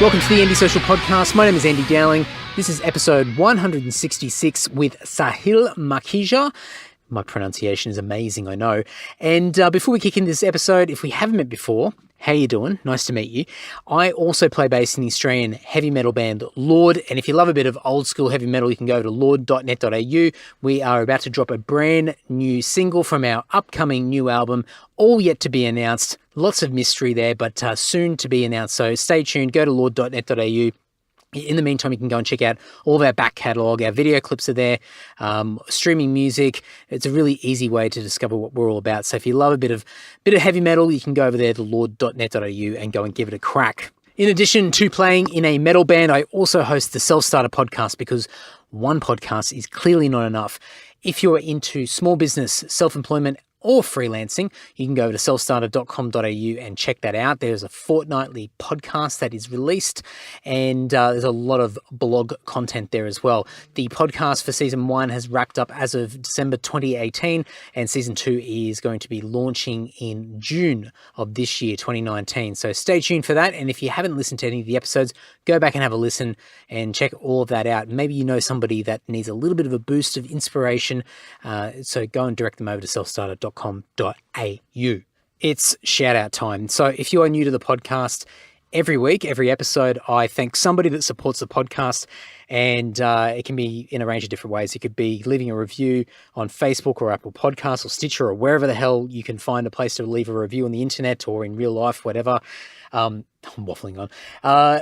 Welcome to the Andy Social Podcast. My name is Andy Dowling. This is episode 166 with Sahil Makhija. My pronunciation is amazing, I know. And before we kick into this episode, if we haven't met before, how you doing? Nice to meet you. I also play bass in the Australian heavy metal band Lord, and if you love a bit of old school heavy metal, you can go to lord.net.au. We are about to drop a brand new single from our upcoming new album, all yet to be announced. Lots of mystery there, but soon to be announced. So stay tuned. Go to lord.net.au. In the meantime, you can go and check out all of our back catalogue. Our video clips are there, streaming music. It's a really easy way to discover what we're all about. So if you love a bit of heavy metal, you can go over there to lord.net.au and go and give it a crack. In addition to playing in a metal band, I also host the Self-Starter podcast because one podcast is clearly not enough. If you're into small business, self-employment, or freelancing, you can go to selfstarter.com.au and check that out. There's a fortnightly podcast that is released, and there's a lot of blog content there as well. The podcast for season 1 has wrapped up as of December 2018, and season 2 is going to be launching in June of this year, 2019. So stay tuned for that. And if you haven't listened to any of the episodes, go back and have a listen and check all of that out. Maybe you know somebody that needs a little bit of a boost of inspiration. So go and direct them over to selfstarter.com.au. It's shout out time. So if you are new to the podcast, every week, every episode, I thank somebody that supports the podcast, and it can be in a range of different ways. It could be leaving a review on Facebook or Apple Podcasts or Stitcher or wherever the hell you can find a place to leave a review on the internet or in real life, whatever. I'm waffling on.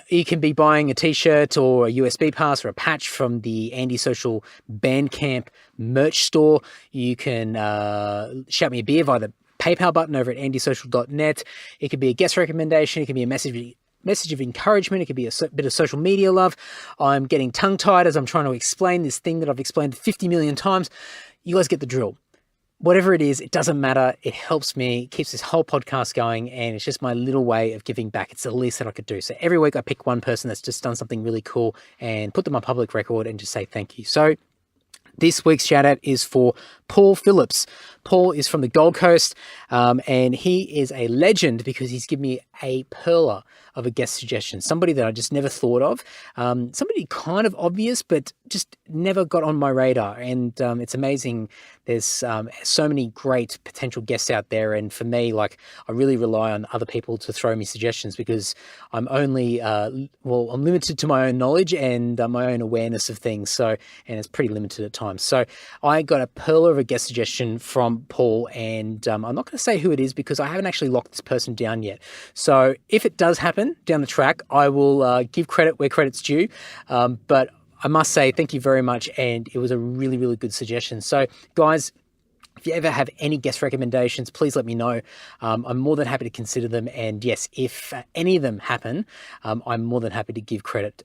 You can be buying a t-shirt or a USB pass or a patch from the Andy Social Bandcamp merch store. You can shout me a beer via the PayPal button over at andysocial.net. It could be a guest recommendation. It could be a message of encouragement. It could be a bit of social media love. I'm getting tongue-tied as I'm trying to explain this thing that I've explained 50 million times. You guys get the drill. Whatever it is, it doesn't matter. It helps me, keeps this whole podcast going, and it's just my little way of giving back. It's the least that I could do. So every week I pick one person that's just done something really cool and put them on public record and just say thank you. So this week's shout out is for Paul Phillips. Paul is from the Gold Coast, and he is a legend because he's given me a perler of a guest suggestion, somebody that I just never thought of, somebody kind of obvious, but just never got on my radar. And it's amazing. There's so many great potential guests out there. And for me, I really rely on other people to throw me suggestions because I'm only, I'm limited to my own knowledge and my own awareness of things. So, and it's pretty limited at times. So I got a perler of a guest suggestion from Paul, and I'm not going to say who it is because I haven't actually locked this person down yet. So if it does happen down the track, I will give credit where credit's due. But I must say thank you very much, and it was a really, really good suggestion. So guys, if you ever have any guest recommendations, please let me know. I'm more than happy to consider them. And yes, if any of them happen, I'm more than happy to give credit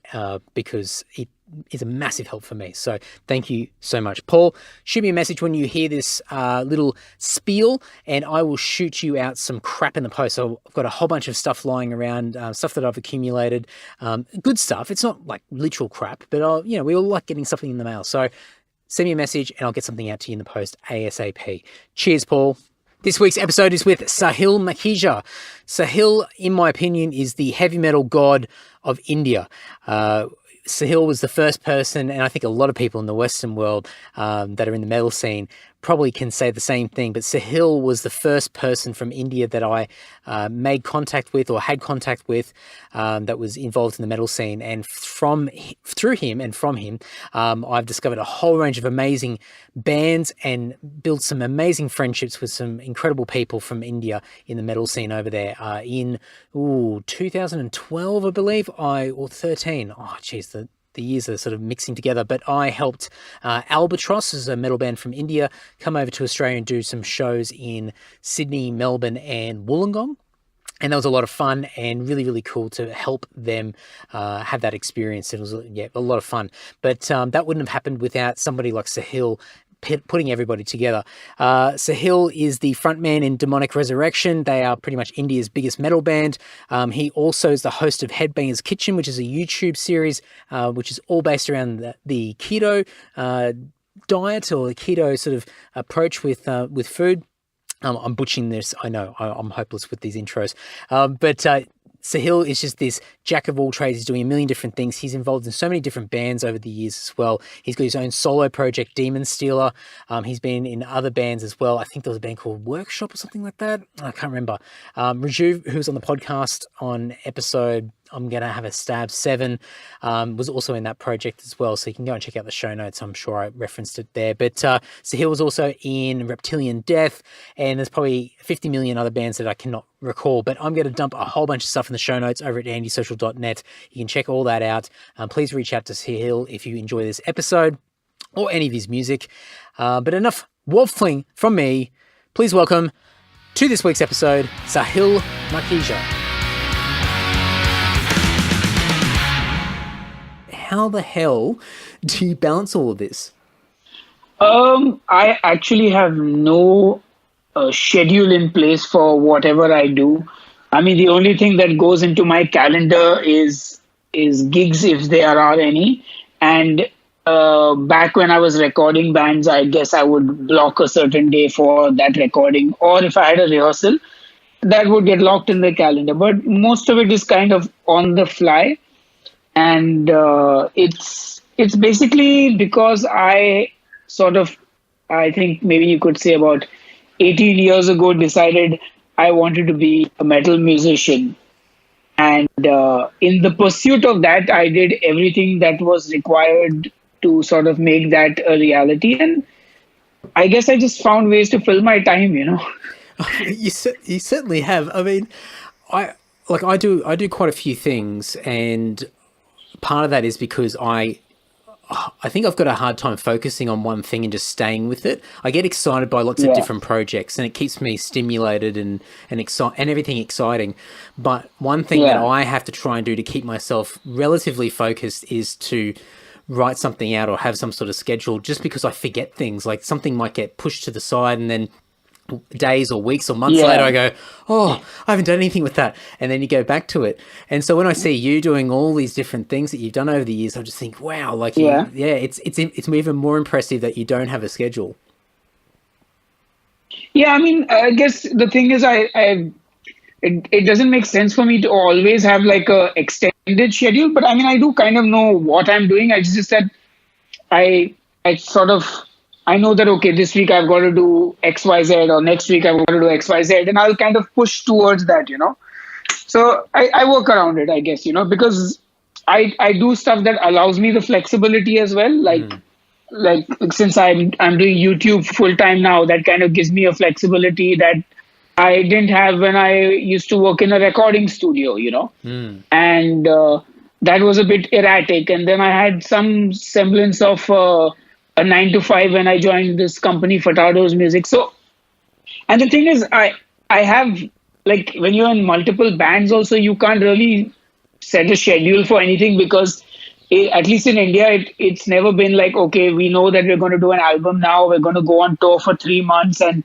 because it is a massive help for me. So thank you so much. Paul, shoot me a message when you hear this little spiel, and I will shoot you out some crap in the post. So I've got a whole bunch of stuff lying around, stuff that I've accumulated. Good stuff. It's not like literal crap, but we all like getting something in the mail. So send me a message and I'll get something out to you in the post ASAP. Cheers, Paul. This week's episode is with Sahil Makhija. Sahil, in my opinion, is the heavy metal god of India. Sahil was the first person, and I think a lot of people in the Western world that are in the metal scene probably can say the same thing, but Sahil was the first person from India that I made contact with or had contact with that was involved in the metal scene. And through him, I've discovered a whole range of amazing bands and built some amazing friendships with some incredible people from India in the metal scene over there in 2012, I believe, or 13. Oh, geez, the years are sort of mixing together, but I helped Albatross, as a metal band from India, come over to Australia and do some shows in Sydney, Melbourne, and Wollongong. And that was a lot of fun and really, really cool to help them have that experience. It was, a lot of fun. But that wouldn't have happened without somebody like Sahil putting everybody together. Sahil is the frontman in Demonic Resurrection. They are pretty much India's biggest metal band. He also is the host of Headbangers Kitchen, which is a YouTube series which is all based around the keto diet or the keto sort of approach with food. I'm butchering this. I know I'm hopeless with these intros, but Sahil is just this jack of all trades. He's doing a million different things. He's involved in so many different bands over the years as well. He's got his own solo project, Demonstealer. He's been in other bands as well. I think there was a band called Workshop or something like that. I can't remember. Raju, who was on the podcast on episode, I'm going to have a stab 7, was also in that project as well. So you can go and check out the show notes. I'm sure I referenced it there. But Sahil was also in Reptilian Death, and there's probably 50 million other bands that I cannot recall. But I'm going to dump a whole bunch of stuff in the show notes over at andysocial.net. You can check all that out. Please reach out to Sahil if you enjoy this episode or any of his music. But enough waffling from me. Please welcome to this week's episode, Sahil Makhija. How the hell do you balance all of this? I actually have no schedule in place for whatever I do. I mean, the only thing that goes into my calendar is gigs, if there are any. And back when I was recording bands, I guess I would block a certain day for that recording. Or if I had a rehearsal, that would get locked in the calendar. But most of it is kind of on the fly. And it's basically because I think maybe you could say about 18 years ago decided I wanted to be a metal musician. And in the pursuit of that, I did everything that was required to sort of make that a reality. And I guess I just found ways to fill my time, you know. You certainly have. I mean, I do quite a few things, and part of that is because I think I've got a hard time focusing on one thing and just staying with it. I get excited by lots of different projects, and it keeps me stimulated and everything exciting. But one thing that I have to try and do to keep myself relatively focused is to write something out or have some sort of schedule, just because I forget things. Like something might get pushed to the side, and then days or weeks or months later I go, oh, I haven't done anything with that, and then you go back to it. And so when I see you doing all these different things that you've done over the years, I just think, wow, like it's even more impressive that you don't have a schedule. I mean, I guess the thing is it doesn't make sense for me to always have like a extended schedule, but I mean, I do kind of know what I'm doing. I just said I know that, okay, this week I've got to do X, Y, Z, or next week I've got to do X, Y, Z, and I'll kind of push towards that, you know. So I work around it, I guess, you know, because I do stuff that allows me the flexibility as well. Like since I'm doing YouTube full time now, that kind of gives me a flexibility that I didn't have when I used to work in a recording studio, you know. And that was a bit erratic. And then I had some semblance of a 9 to 5 when I joined this company, Fatado's Music. So, and the thing is, I have, like, when you're in multiple bands also, you can't really set a schedule for anything, because at least in India, it's never been like, okay, we know that we're going to do an album now, we're going to go on tour for 3 months, and,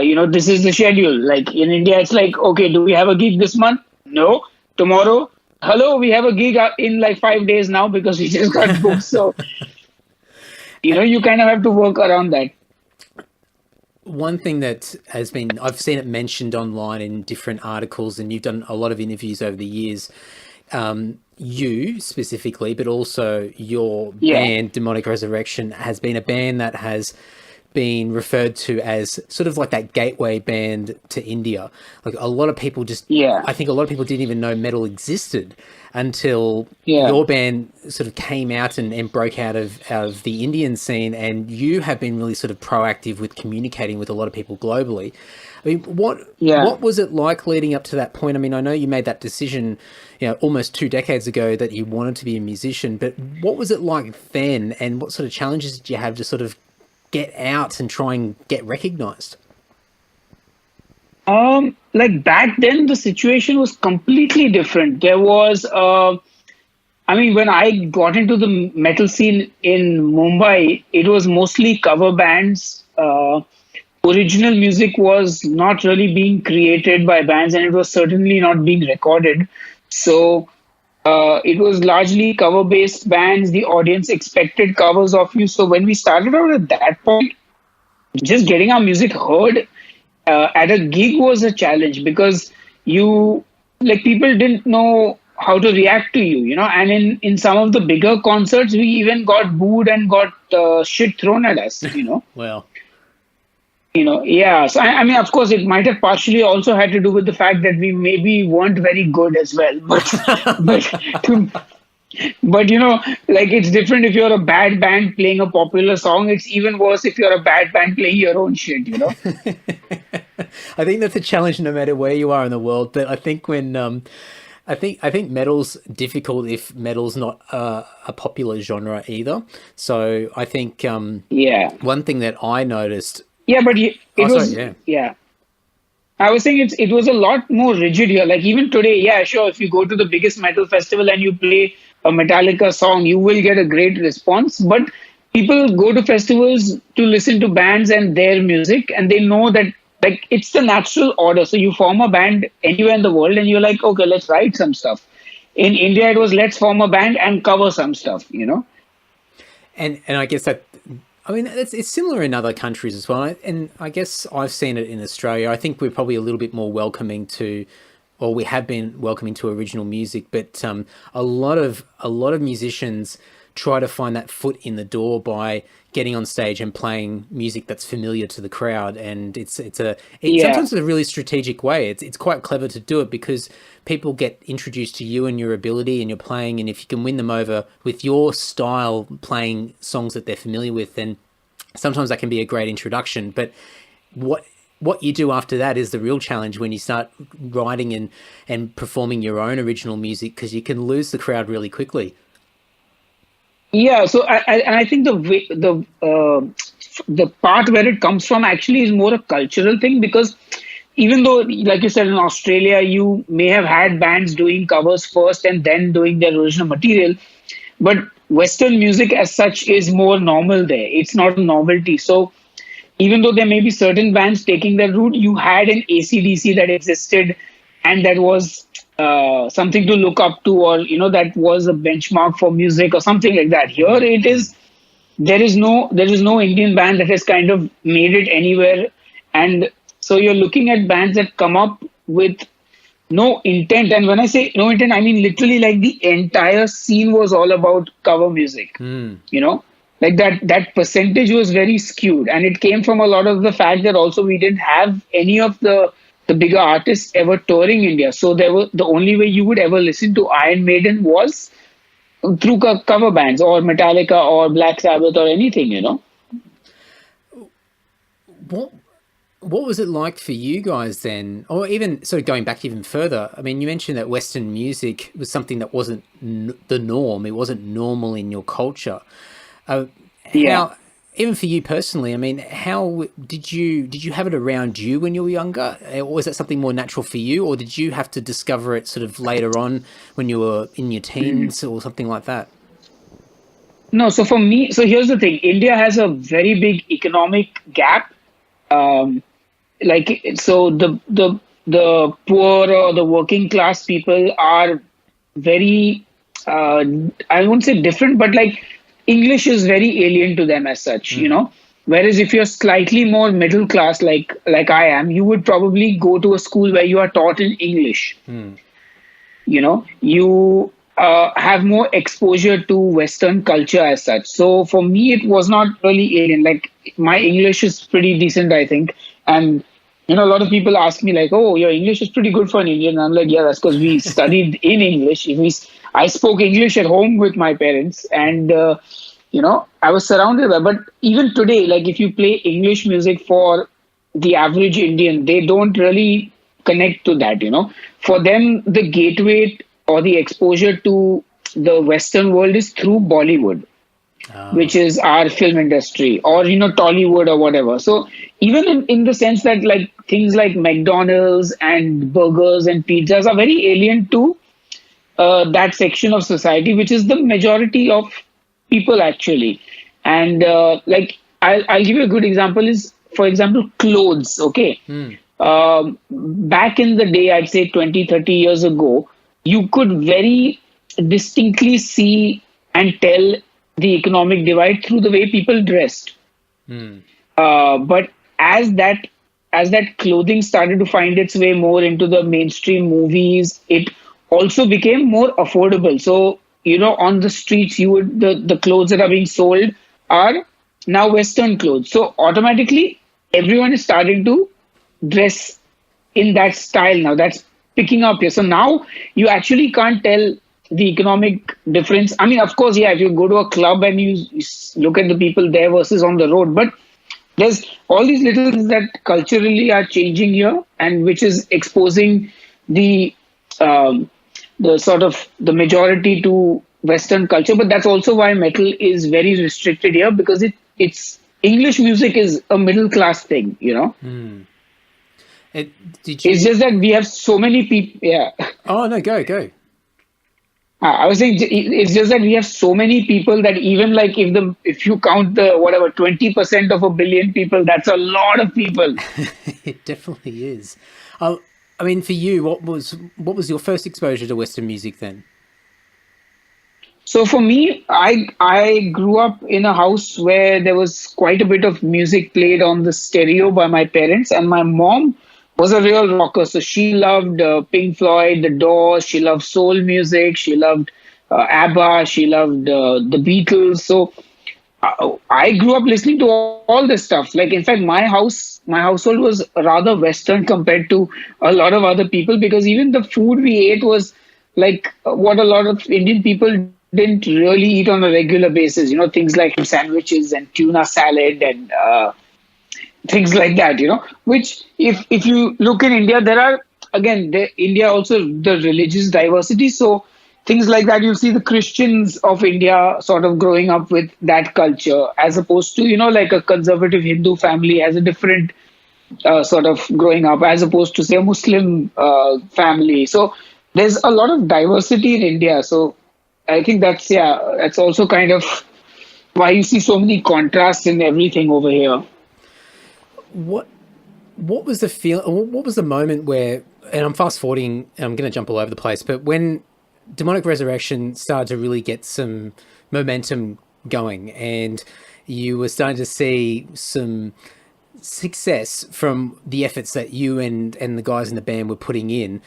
you know, this is the schedule. Like in India, it's like, okay, do we have a gig this month? No. Tomorrow? Hello, we have a gig in like 5 days now because we just got booked. So, you know, you kind of have to work around that. One thing that has been, I've seen it mentioned online in different articles, and you've done a lot of interviews over the years, you specifically, but also your band, Demonic Resurrection, has been a band that has been referred to as sort of like that gateway band to India. Like a lot of people I think a lot of people didn't even know metal existed until your band sort of came out and broke out of the Indian scene, and you have been really sort of proactive with communicating with a lot of people globally. I mean, what was it like leading up to that point? I mean, I know you made that decision, you know, almost 2 decades ago that you wanted to be a musician, but what was it like then, and what sort of challenges did you have to sort of get out and try and get recognized? Like back then, the situation was completely different. There was, I mean, when I got into the metal scene in Mumbai, it was mostly cover bands. Original music was not really being created by bands, and it was certainly not being recorded. So it was largely cover-based bands. The audience expected covers of you. So when we started out at that point, just getting our music heard at a gig was a challenge, because you like people didn't know how to react to you, and in some of the bigger concerts we even got booed and got shit thrown at us. Well, Yeah. So I mean, of course, it might have partially also had to do with the fact that we maybe weren't very good as well. But to, but like it's different if you're a bad band playing a popular song. It's even worse if you're a bad band playing your own shit. I think that's a challenge no matter where you are in the world. But I think when I think metal's difficult if metal's not a popular genre either. So I think Yeah. one thing that I noticed. Yeah, but Yeah. yeah. I was saying it was a lot more rigid here. Like even today, yeah, sure. If you go to the biggest metal festival and you play a Metallica song, you will get a great response. But people go to festivals to listen to bands and their music, and they know that like it's the natural order. So you form a band anywhere in the world, and you're like, okay, let's write some stuff. In India, it was let's form a band and cover some stuff. And I guess that, I mean, it's similar in other countries as well. And I guess I've seen it in Australia. I think we're probably a little bit more welcoming to, or we have been welcoming to original music. But a lot of musicians try to find that foot in the door by getting on stage and playing music that's familiar to the crowd. And sometimes a really strategic way. It's quite clever to do it because people get introduced to you and your ability and your playing. And if you can win them over with your style, playing songs that they're familiar with, then sometimes that can be a great introduction. But what you do after that is the real challenge when you start writing and performing your own original music, because you can lose the crowd really quickly. Yeah, so I think the part where it comes from actually is more a cultural thing, because even though, like you said, in Australia, you may have had bands doing covers first and then doing their original material, but Western music as such is more normal there. It's not a novelty. So even though there may be certain bands taking that route, you had an AC/DC that existed and that was something to look up to, or that was a benchmark for music or something like that. Here it is, there is no Indian band that has kind of made it anywhere, and so you're looking at bands that come up with no intent. And when I say no intent, I mean literally like the entire scene was all about cover music. Like that percentage was very skewed, and it came from a lot of the fact that also we didn't have any of the bigger artists ever touring India. So the only way you would ever listen to Iron Maiden was through cover bands or Metallica or Black Sabbath or anything. What was it like for you guys then? Or even sort of going back even further, I mean, you mentioned that Western music was something that wasn't the norm. It wasn't normal in your culture. Even for you personally, I mean, how did you have it around you when you were younger? Or was that something more natural for you? Or did you have to discover it sort of later on when you were in your teens or something like that? No, so for me, so here's the thing. India has a very big economic gap. So the poor or the working class people are very, I won't say different, but like English is very alien to them as such, Whereas if you're slightly more middle class, like I am, you would probably go to a school where you are taught in English. You have more exposure to Western culture as such. So for me, it was not really alien. Like my English is pretty decent, I think. And, a lot of people ask me like, oh, your English is pretty good for an Indian. And I'm like, yeah, that's because we studied in English. I spoke English at home with my parents, and, I was surrounded by, but even today, like if you play English music for the average Indian, they don't really connect to that, For them, the gateway or the exposure to the Western world is through Bollywood, which is our film industry, or, Tollywood or whatever. So even in the sense that like things like McDonald's and burgers and pizzas are very alien to that section of society, which is the majority of people actually. And like I'll give you a good example is, for example, clothes. Okay. Back in the day, I'd say 20-30 years ago, you could very distinctly see and tell the economic divide through the way people dressed. But as that as that clothing started to find its way more into the mainstream movies, it also became more affordable. So, on the streets, the clothes that are being sold are now Western clothes. So automatically, everyone is starting to dress in that style now. That's picking up here. So now you actually can't tell the economic difference. I mean, of course, yeah, if you go to a club and you look at the people there versus on the road, but there's all these little things that culturally are changing here, and which is exposing the the sort of the majority to Western culture. But that's also why metal is very restricted here, because it's English music is a middle class thing, It's just that we have so many people. Yeah. Oh no, go. I was saying it's just that we have so many people that even like if you count the 20% of a billion people, that's a lot of people. It definitely is. I mean, for you, what was your first exposure to Western music then? So for me, I grew up in a house where there was quite a bit of music played on the stereo by my parents, and my mom was a real rocker. So she loved Pink Floyd, The Doors. She loved soul music. She loved ABBA. She loved the Beatles. So I grew up listening to all this stuff. Like, in fact, my household was rather Western compared to a lot of other people, because even the food we ate was like what a lot of Indian people didn't really eat on a regular basis. Things like sandwiches and tuna salad and things like that, which if you look in India, there are, again, India also the religious diversity. So things like that, you'll see the Christians of India sort of growing up with that culture, as opposed to, like a conservative Hindu family has a different sort of growing up, as opposed to, say, a Muslim family. So there's a lot of diversity in India. So I think that's also kind of why you see so many contrasts in everything over here. What was the feel? What was the moment where? And I'm fast forwarding. And I'm going to jump all over the place. But when Demonic Resurrection started to really get some momentum going, and you were starting to see some success from the efforts that you and the guys in the band were putting in,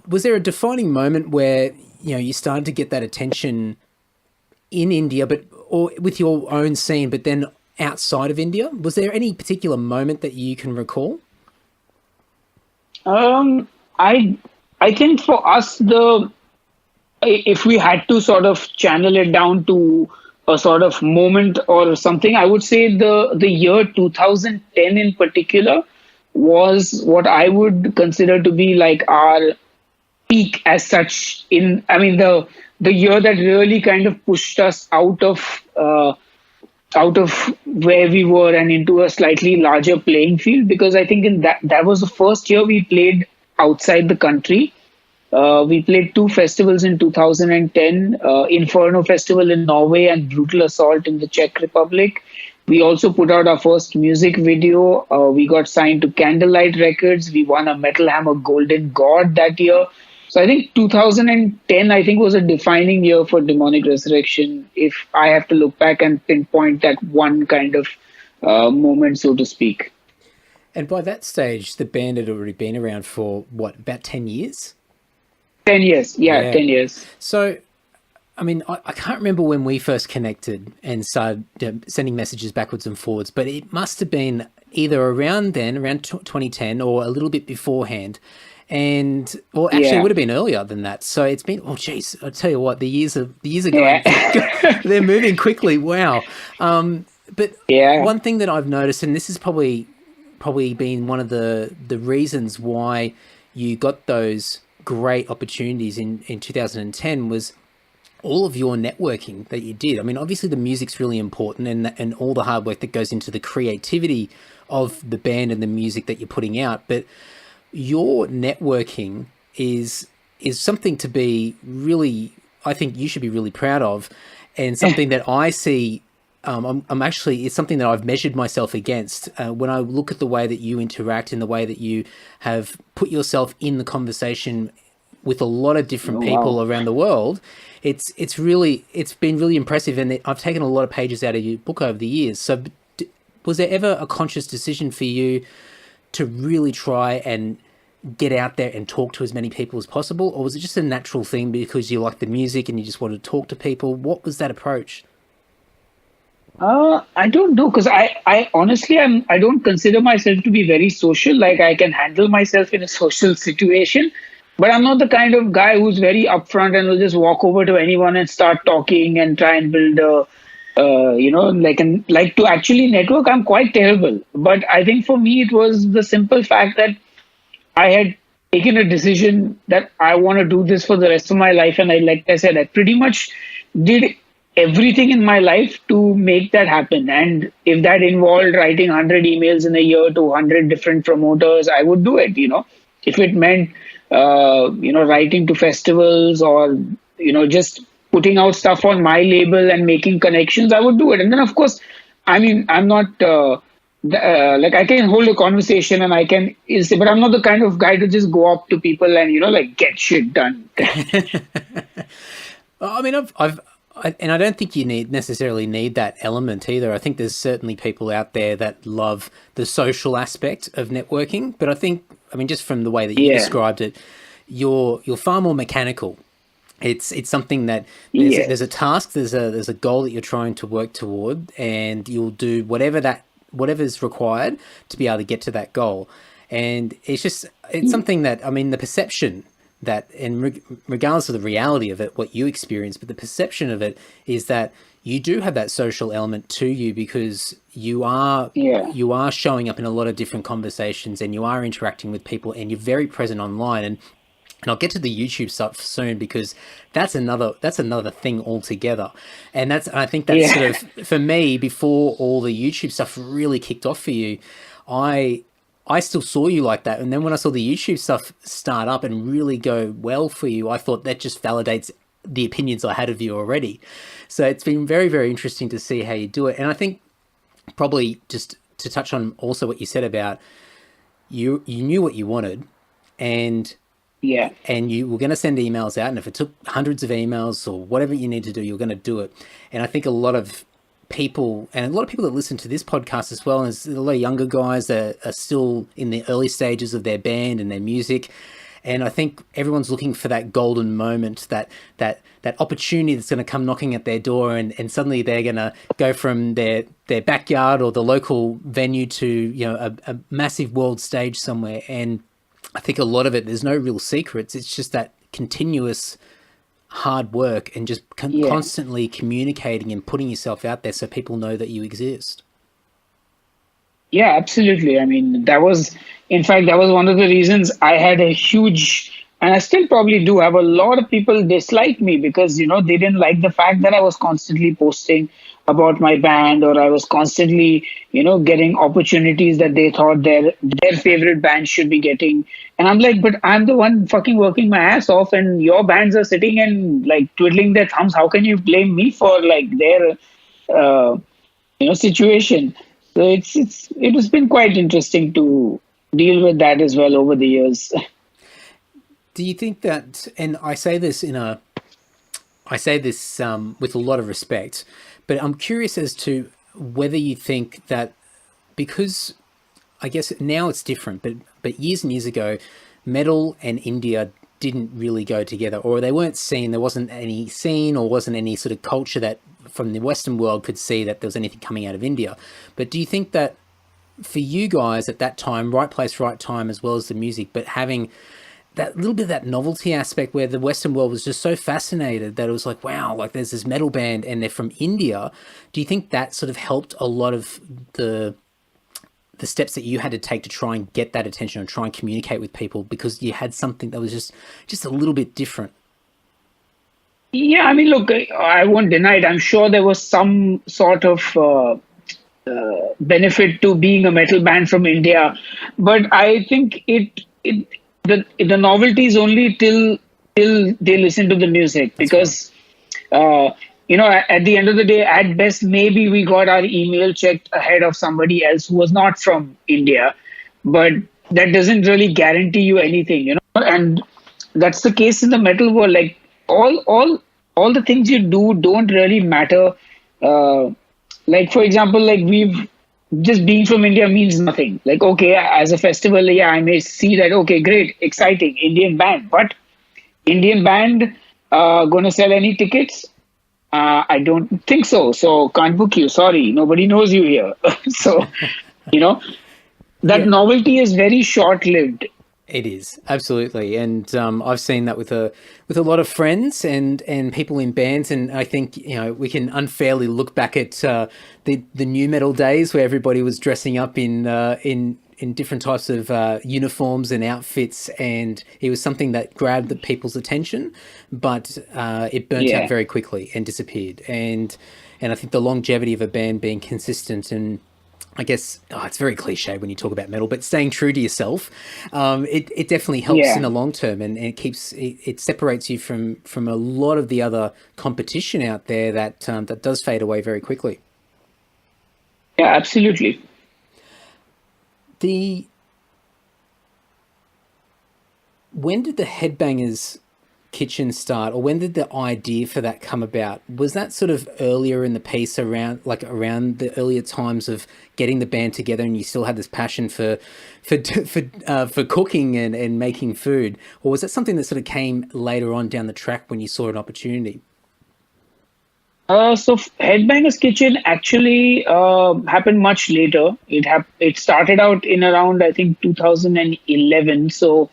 was there a defining moment where you started to get that attention in India, or with your own scene, but then outside of India? Was there any particular moment that you can recall? I think for us, if we had to sort of channel it down to a sort of moment or something, I would say the year 2010 in particular was what I would consider to be like our peak as such. The year that really kind of pushed us out of where we were and into a slightly larger playing field, because I think in that was the first year we played outside the country. We played 2 festivals in 2010, Inferno Festival in Norway and Brutal Assault in the Czech Republic. We also put out our first music video. We got signed to Candlelight Records. We won a Metal Hammer Golden God that year. So I think 2010, was a defining year for Demonic Resurrection, if I have to look back and pinpoint that one kind of moment, so to speak. And by that stage, the band had already been around for, about 10 years? 10 years, yeah. 10 years. So, I can't remember when we first connected and started sending messages backwards and forwards, but it must have been either around 2010 or a little bit beforehand. It would have been earlier than that. So it's been, I tell you what, the years are going, they're moving quickly. Wow. But one thing that I've noticed, and this has probably been one of the reasons why you got those great opportunities in 2010, was all of your networking that you did. Obviously the music's really important, and all the hard work that goes into the creativity of the band and the music that you're putting out, but your networking is something to be really, I think you should be really proud of, and something that I see. It's something that I've measured myself against when I look at the way that you interact and the way that you have put yourself in the conversation with a lot of different people around the world. It's been really impressive, and I've taken a lot of pages out of your book over the years. So was there ever a conscious decision for you to really try and get out there and talk to as many people as possible, or was it just a natural thing because you like the music and you just wanted to talk to people? What was that approach? I don't know, because I honestly, I don't consider myself to be very social. Like, I can handle myself in a social situation, but I'm not the kind of guy who's very upfront and will just walk over to anyone and start talking and try and build a, like to actually network. I'm quite terrible. But I think for me, it was the simple fact that I had taken a decision that I want to do this for the rest of my life. And like I said, I pretty much did everything in my life to make that happen. And if that involved writing 100 emails in a year to 100 different promoters, I would do it. If it meant, writing to festivals or, just putting out stuff on my label and making connections, I would do it. And then, of course, I mean, I'm not like, I can hold a conversation and I can say, but I'm not the kind of guy to just go up to people and, get shit done. I mean, and I don't think you necessarily need that element either. I think there's certainly people out there that love the social aspect of networking, but I mean, just from the way that you described it, you're far more mechanical. It's something that there's a task, there's a goal that you're trying to work toward, and you'll do whatever's required to be able to get to that goal. And it's something that, I mean, the perception that, and regardless of the reality of it, what you experience, but the perception of it is that you do have that social element to you because you are showing up in a lot of different conversations and you are interacting with people and you're very present online. And I'll get to the YouTube stuff soon because that's another thing altogether. And I think that's sort of, for me, before all the YouTube stuff really kicked off for you, I still saw you like that. And then when I saw the YouTube stuff start up and really go well for you, I thought that just validates the opinions I had of you already. So it's been very, very interesting to see how you do it. And I think probably just to touch on also what you said about you knew what you wanted and you were going to send emails out. And if it took hundreds of emails or whatever you need to do, you're going to do it. And I think a lot of people, and a lot of people that listen to this podcast as well, and there's a lot of younger guys that are still in the early stages of their band and their music. And I think everyone's looking for that golden moment, that opportunity that's going to come knocking at their door, and suddenly they're going to go from their backyard or the local venue to a massive world stage somewhere. And I think a lot of it, there's no real secrets. It's just that continuous hard work and just constantly communicating and putting yourself out there so people know that you exist. Yeah, absolutely. I mean, that was one of the reasons I had a huge, and I still probably do have, a lot of people dislike me because, they didn't like the fact that I was constantly posting about my band, or I was constantly, getting opportunities that they thought their favorite band should be getting. And I'm like, but I'm the one fucking working my ass off and your bands are sitting and like twiddling their thumbs. How can you blame me for like their, situation? So it has been quite interesting to deal with that as well over the years. Do you think that, and I say this with a lot of respect, but I'm curious as to whether you think that, because I guess now it's different, but years and years ago, metal and India didn't really go together, or they weren't seen. There wasn't any scene or wasn't any sort of culture that from the Western world could see that there was anything coming out of India. But do you think that for you guys at that time, right place, right time, as well as the music, but having that little bit of that novelty aspect where the Western world was just so fascinated that it was like, wow, like there's this metal band and they're from India. Do you think that sort of helped a lot of the steps that you had to take to try and get that attention and try and communicate with people because you had something that was just a little bit different? Yeah, I mean, look, I won't deny it. I'm sure there was some sort of benefit to being a metal band from India, but I think the novelty is only till they listen to the music, because at the end of the day, at best, maybe we got our email checked ahead of somebody else who was not from India, but that doesn't really guarantee you anything, and that's the case in the metal world. Like all the things you do don't really matter. Like, for example, like just being from India means nothing. Like, okay, as a festival, yeah, I may see that, okay, great, exciting, Indian band, but Indian band going to sell any tickets? I don't think so. So can't book you. Sorry, nobody knows you here. So, you know, that Yeah. novelty is very short lived. It is, absolutely, and I've seen that with a lot of friends and people in bands, and I think we can unfairly look back at the new metal days where everybody was dressing up in different types of uniforms and outfits, and it was something that grabbed the people's attention, but it burnt out Yeah. very quickly and disappeared, and I think the longevity of a band being consistent and I guess it's very cliche when you talk about metal, but staying true to yourself, it definitely helps in Yeah. the long term, and it separates you from a lot of the other competition out there that does fade away very quickly. Yeah, absolutely. The When did the Headbangers Kitchen start, or when did the idea for that come about? Was that sort of earlier in the piece, around the earlier times of getting the band together, and you still had this passion for cooking and making food, or was that something that sort of came later on down the track when you saw an opportunity? So Headbangers Kitchen actually happened much later. It started out in around, I think, 2011. So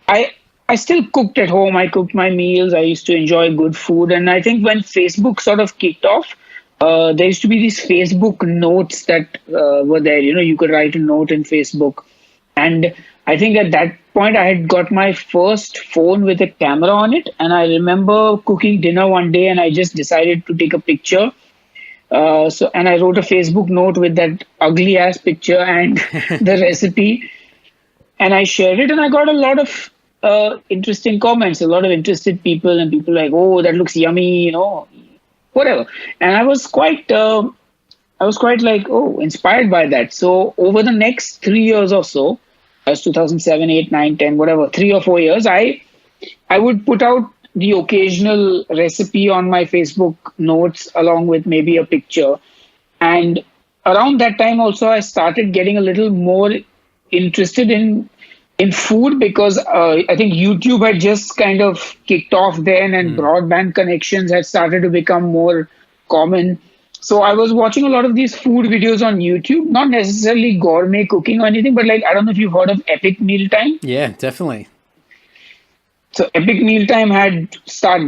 I I still cooked at home. I cooked my meals. I used to enjoy good food. And I think when Facebook sort of kicked off, there used to be these Facebook notes that were there. You could write a note in Facebook. And I think at that point, I had got my first phone with a camera on it. And I remember cooking dinner one day, and I just decided to take a picture. And I wrote a Facebook note with that ugly ass picture and the recipe, and I shared it, and I got a lot of interesting comments, a lot of interested people, and people like, "Oh, that looks yummy," whatever. And I was quite like, oh, inspired by that. So over the next 3 years or so, as 2007, 8, 9, 10, whatever, 3 or 4 years, I would put out the occasional recipe on my Facebook notes along with maybe a picture. And around that time also, I started getting a little more interested in food, because I think YouTube had just kind of kicked off then, and broadband connections had started to become more common. So I was watching a lot of these food videos on YouTube, not necessarily gourmet cooking or anything, but like, I don't know if you've heard of Epic Mealtime. Yeah, definitely. So Epic Mealtime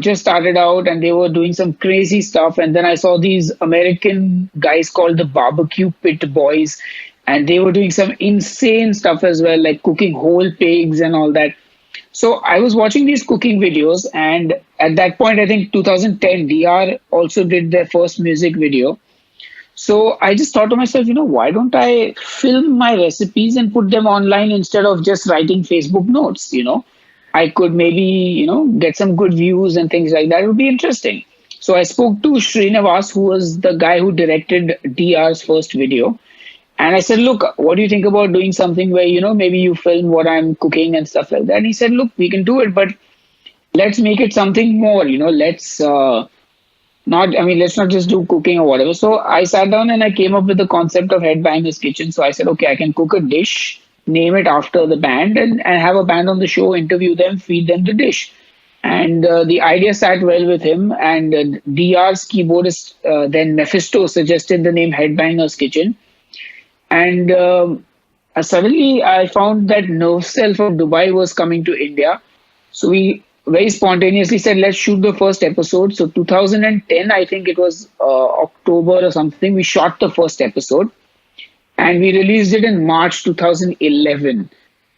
just started out, and they were doing some crazy stuff. And then I saw these American guys called the Barbecue Pit Boys, and they were doing some insane stuff as well, like cooking whole pigs and all that. So I was watching these cooking videos, and at that point, I think 2010, DR also did their first music video. So I just thought to myself, why don't I film my recipes and put them online instead of just writing Facebook notes? I could maybe, get some good views and things like that. It would be interesting. So I spoke to Srinivas, who was the guy who directed DR's first video. And I said, look, what do you think about doing something where, maybe you film what I'm cooking and stuff like that? And he said, look, we can do it, but let's make it something more, let's let's not just do cooking or whatever. So I sat down and I came up with the concept of Headbangers Kitchen. So I said, okay, I can cook a dish, name it after the band, and have a band on the show, interview them, feed them the dish. And the idea sat well with him. And DR's keyboardist, then Mephisto, suggested the name Headbangers Kitchen. And suddenly I found that Nerve Cell from Dubai was coming to India. So we very spontaneously said, let's shoot the first episode. So 2010, I think it was October or something, we shot the first episode. And we released it in March 2011.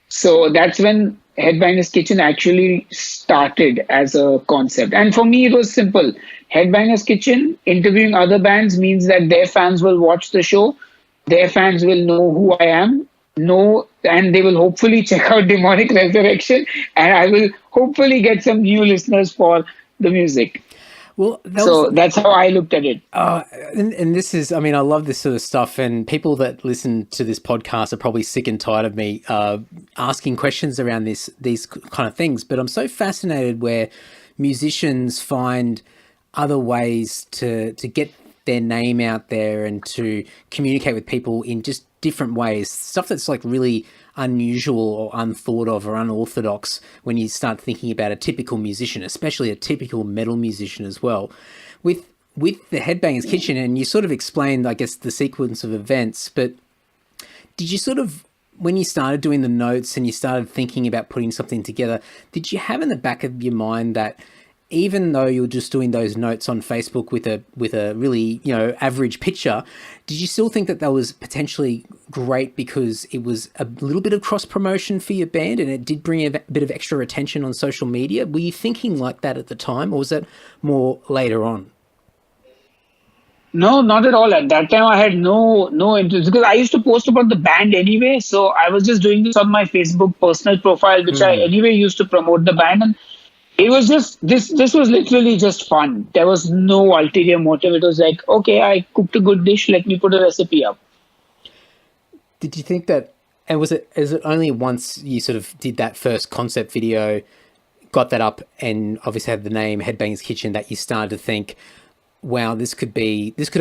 So that's when Headbangers Kitchen actually started as a concept. And for me, it was simple. Headbangers Kitchen, interviewing other bands means that their fans will watch the show. Their fans will know who I am, and they will hopefully check out Demonic Resurrection, and I will hopefully get some new listeners for the music. Well, that's how I looked at it. And this is, I love this sort of stuff, and people that listen to this podcast are probably sick and tired of me asking questions around these kind of things. But I'm so fascinated where musicians find other ways to get their name out there and to communicate with people in just different ways, stuff that's like really unusual or unthought of or unorthodox when you start thinking about a typical musician, especially a typical metal musician as well. With the Headbangers Kitchen, and you sort of explained, I guess, the sequence of events, but did you sort of, when you started doing the notes and you started thinking about putting something together, did you have in the back of your mind that even though you're just doing those notes on Facebook with a really, average picture, did you still think that was potentially great because it was a little bit of cross promotion for your band and it did bring a bit of extra attention on social media? Were you thinking like that at the time, or was that more later on? No, not at all. At that time, I had no interest because I used to post about the band anyway. So I was just doing this on my Facebook personal profile, which I anyway used to promote the band. And it was just this was literally just fun. There was no ulterior motive. It was like, okay, I cooked a good dish. Let me put a recipe up. Did you think that? And is it only once you sort of did that first concept video, got that up, and obviously had the name Headbangers Kitchen, that you started to think, wow, this could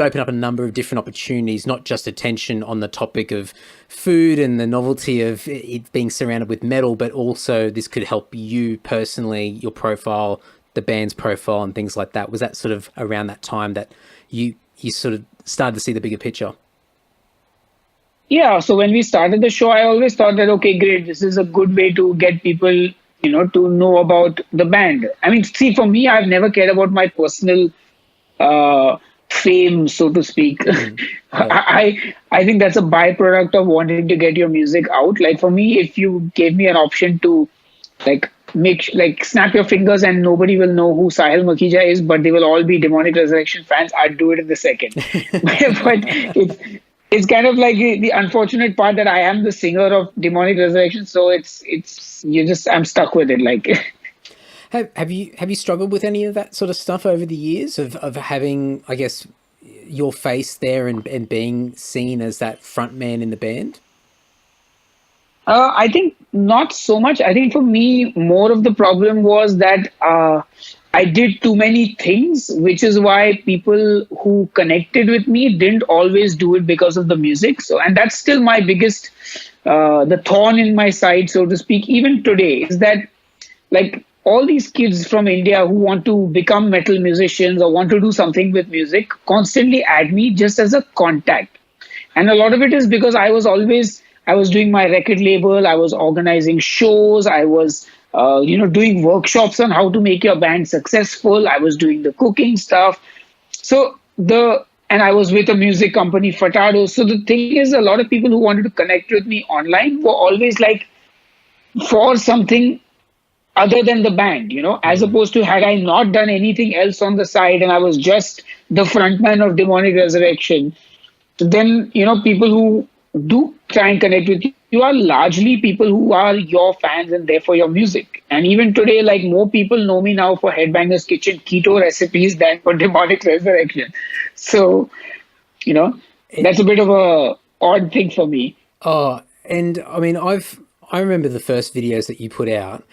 open up a number of different opportunities, not just attention on the topic of food and the novelty of it being surrounded with metal, but also this could help you personally, your profile, the band's profile and things like that? Was that sort of around that time that you sort of started to see the bigger picture? Yeah, so when we started the show, I always thought that, okay, great, this is a good way to get people, to know about the band. I mean, see, for me, I've never cared about my personal fame, so to speak. I think that's a byproduct of wanting to get your music out. Like for me, if you gave me an option to snap your fingers and nobody will know who Sahil Makhija is, but they will all be Demonic Resurrection fans, I'd do it in the second. But it's kind of like the unfortunate part that I am the singer of Demonic Resurrection, so I'm stuck with it. Like. Have you struggled with any of that sort of stuff over the years of having, I guess, your face there and being seen as that front man in the band? I think not so much. I think for me, more of the problem was that I did too many things, which is why people who connected with me didn't always do it because of the music. So, and that's still my biggest, the thorn in my side, so to speak, even today, is that like, all these kids from India who want to become metal musicians or want to do something with music constantly add me just as a contact. And a lot of it is because I was doing my record label, I was organizing shows, I was, doing workshops on how to make your band successful, I was doing the cooking stuff. And I was with a music company, Fatado. So the thing is, a lot of people who wanted to connect with me online were always like, for something other than the band, as opposed to had I not done anything else on the side and I was just the frontman of Demonic Resurrection, then, people who do try and connect with you are largely people who are your fans and therefore your music. And even today, like, more people know me now for Headbangers Kitchen keto recipes than for Demonic Resurrection. So, that's a bit of a odd thing for me. Oh, and I mean, I remember the first videos that you put out,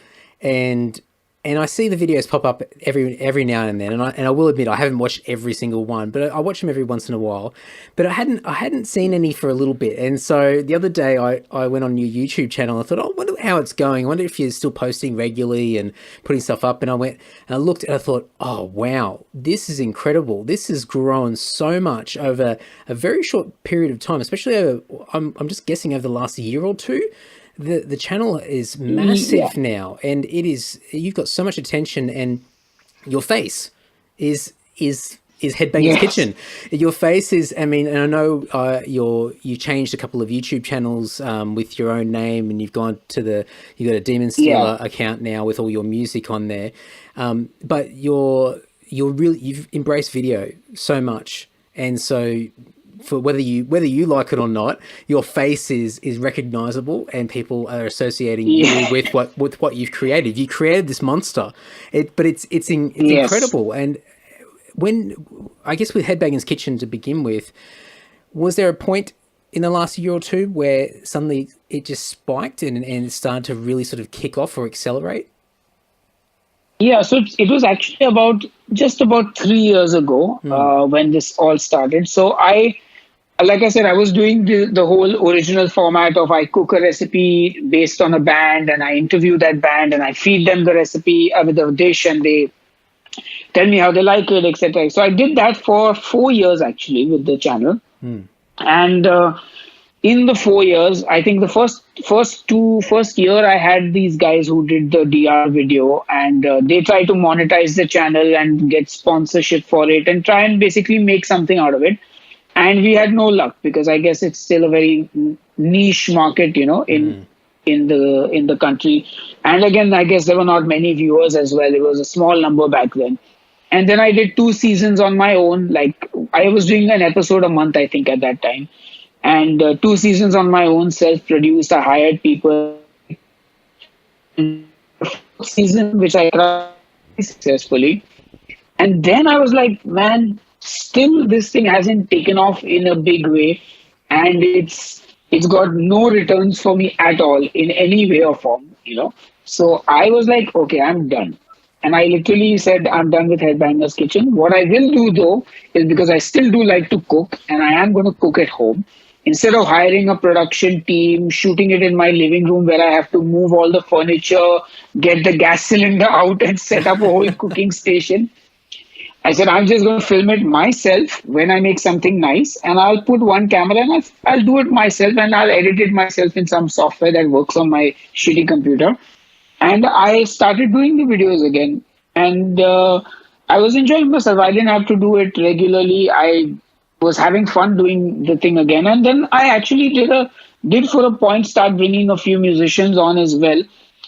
and I see the videos pop up every now and then, and I will admit I haven't watched every single one, but I watch them every once in a while. But I hadn't seen any for a little bit, and so the other day I went on your YouTube channel and I thought, I wonder how it's going. I wonder if you're still posting regularly and putting stuff up. And I went and I looked and I thought, oh wow, this is incredible. This has grown so much over a very short period of time, especially over, I'm just guessing, over the last year or two. The channel is massive now, and you've got so much attention, and your face is Headbangers Kitchen. Your face is, I mean, and I know you changed a couple of YouTube channels with your own name, and you've got a Demonstealer account now with all your music on there. But you've embraced video so much, and so for whether you like it or not, your face is recognizable, and people are associating you with what you've created. You created this monster, but it's incredible. And when, I guess, with Headbangers Kitchen to begin with, was there a point in the last year or two where suddenly it just spiked and it started to really sort of kick off or accelerate? Yeah, so it was actually about just about 3 years ago when this all started. So like I said, I was doing the whole original format of I cook a recipe based on a band and I interview that band and I feed them the recipe with a dish and they tell me how they like it, etc. So I did that for 4 years actually with the channel. And in the 4 years, I think the first year I had these guys who did the DR video and they try to monetize the channel and get sponsorship for it and try and basically make something out of it. And we had no luck because I guess it's still a very niche market, in the country. And again, I guess there were not many viewers as well. It was a small number back then. And then I did 2 seasons on my own. Like I was doing an episode a month, I think, at that time. And 2 seasons on my own, self-produced. I hired people. Season, which I tried successfully. And then I was like, man, still this thing hasn't taken off in a big way. And it's got no returns for me at all in any way or form, So I was like, okay, I'm done. And I literally said, I'm done with Headbangers Kitchen. What I will do though, is because I still do like to cook and I am going to cook at home. Instead of hiring a production team, shooting it in my living room where I have to move all the furniture, get the gas cylinder out and set up a whole cooking station, I said, I'm just going to film it myself when I make something nice and I'll put one camera and I'll do it myself and I'll edit it myself in some software that works on my shitty computer. And I started doing the videos again. And I was enjoying myself. I didn't have to do it regularly. I was having fun doing the thing again. And then I actually did for a point start bringing a few musicians on as well.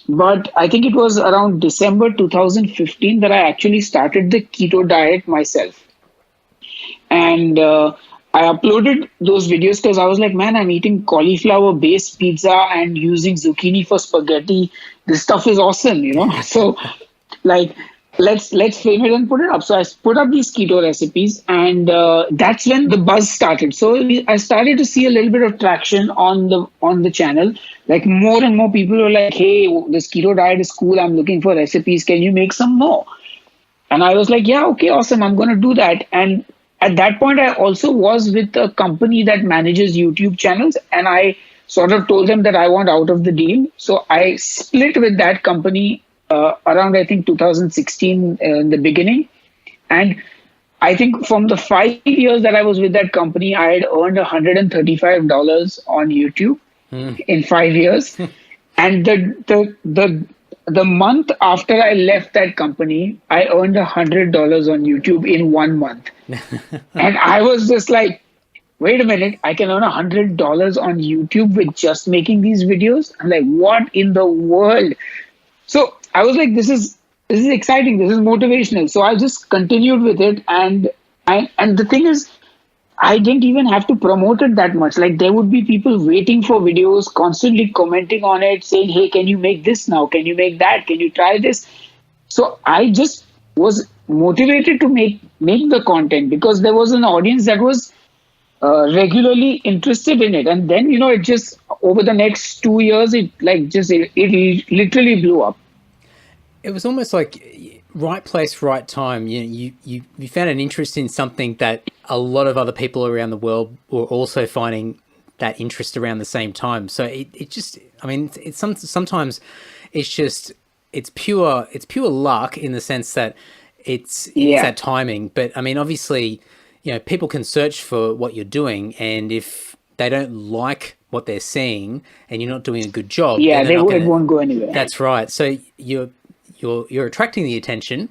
But I think it was around December 2015 that I actually started the keto diet myself. And I uploaded those videos because I was like, man, I'm eating cauliflower-based pizza and using zucchini for spaghetti. This stuff is awesome, So, like, let's film it and put it up. So I put up these keto recipes, and that's when the buzz started. So I started to see a little bit of traction on the channel. Like more and more people were like, hey, this keto diet is cool. I'm looking for recipes. Can you make some more? And I was like, yeah, okay, awesome. I'm going to do that. And at that point, I also was with a company that manages YouTube channels. And I sort of told them that I want out of the deal. So I split with that company around, I think, 2016 in the beginning. And I think from the 5 years that I was with that company, I had earned $135 on YouTube in 5 years. And the month after I left that company, I earned $100 on YouTube in 1 month. And I was just like, wait a minute, I can earn $100 on YouTube with just making these videos? I'm like, what in the world? So I was like, this is exciting. This is motivational. So I just continued with it. And the thing is, I didn't even have to promote it that much. Like there would be people waiting for videos, constantly commenting on it, saying, hey, can you make this now? Can you make that? Can you try this? So I just was motivated to make the content because there was an audience that was regularly interested in it. And then, it just over the next 2 years, it literally blew up. It was almost like right place, right time. You found an interest in something that a lot of other people around the world were also finding that interest around the same time. So it just, I mean, sometimes it's pure luck in the sense that it's that timing. But I mean, obviously, people can search for what you're doing, and if they don't like what they're seeing and you're not doing a good job, it won't go anywhere. That's right. So you're attracting the attention,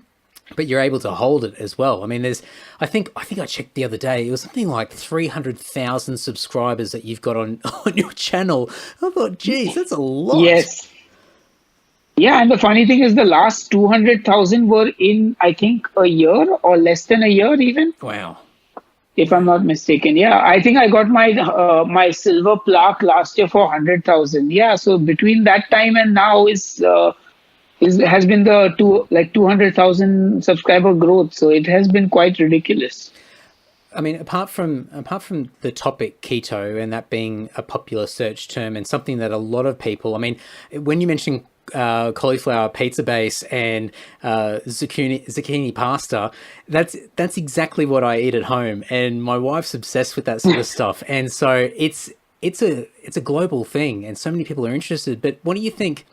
but you're able to hold it as well. I mean, I think I checked the other day, it was something like 300,000 subscribers that you've got on your channel. I thought, geez, that's a lot. Yes. Yeah, and the funny thing is the last 200,000 were in, I think, a year or less than a year even. Wow. If I'm not mistaken. Yeah, I think I got my silver plaque last year for 100,000. Yeah, so between that time and now has been the 200,000 subscriber growth. So it has been quite ridiculous. I mean, apart from the topic keto and that being a popular search term and something that a lot of people, I mean, when you mention cauliflower pizza base and zucchini pasta. That's exactly what I eat at home, and my wife's obsessed with that sort of stuff. And so it's a global thing, and so many people are interested. But what do you think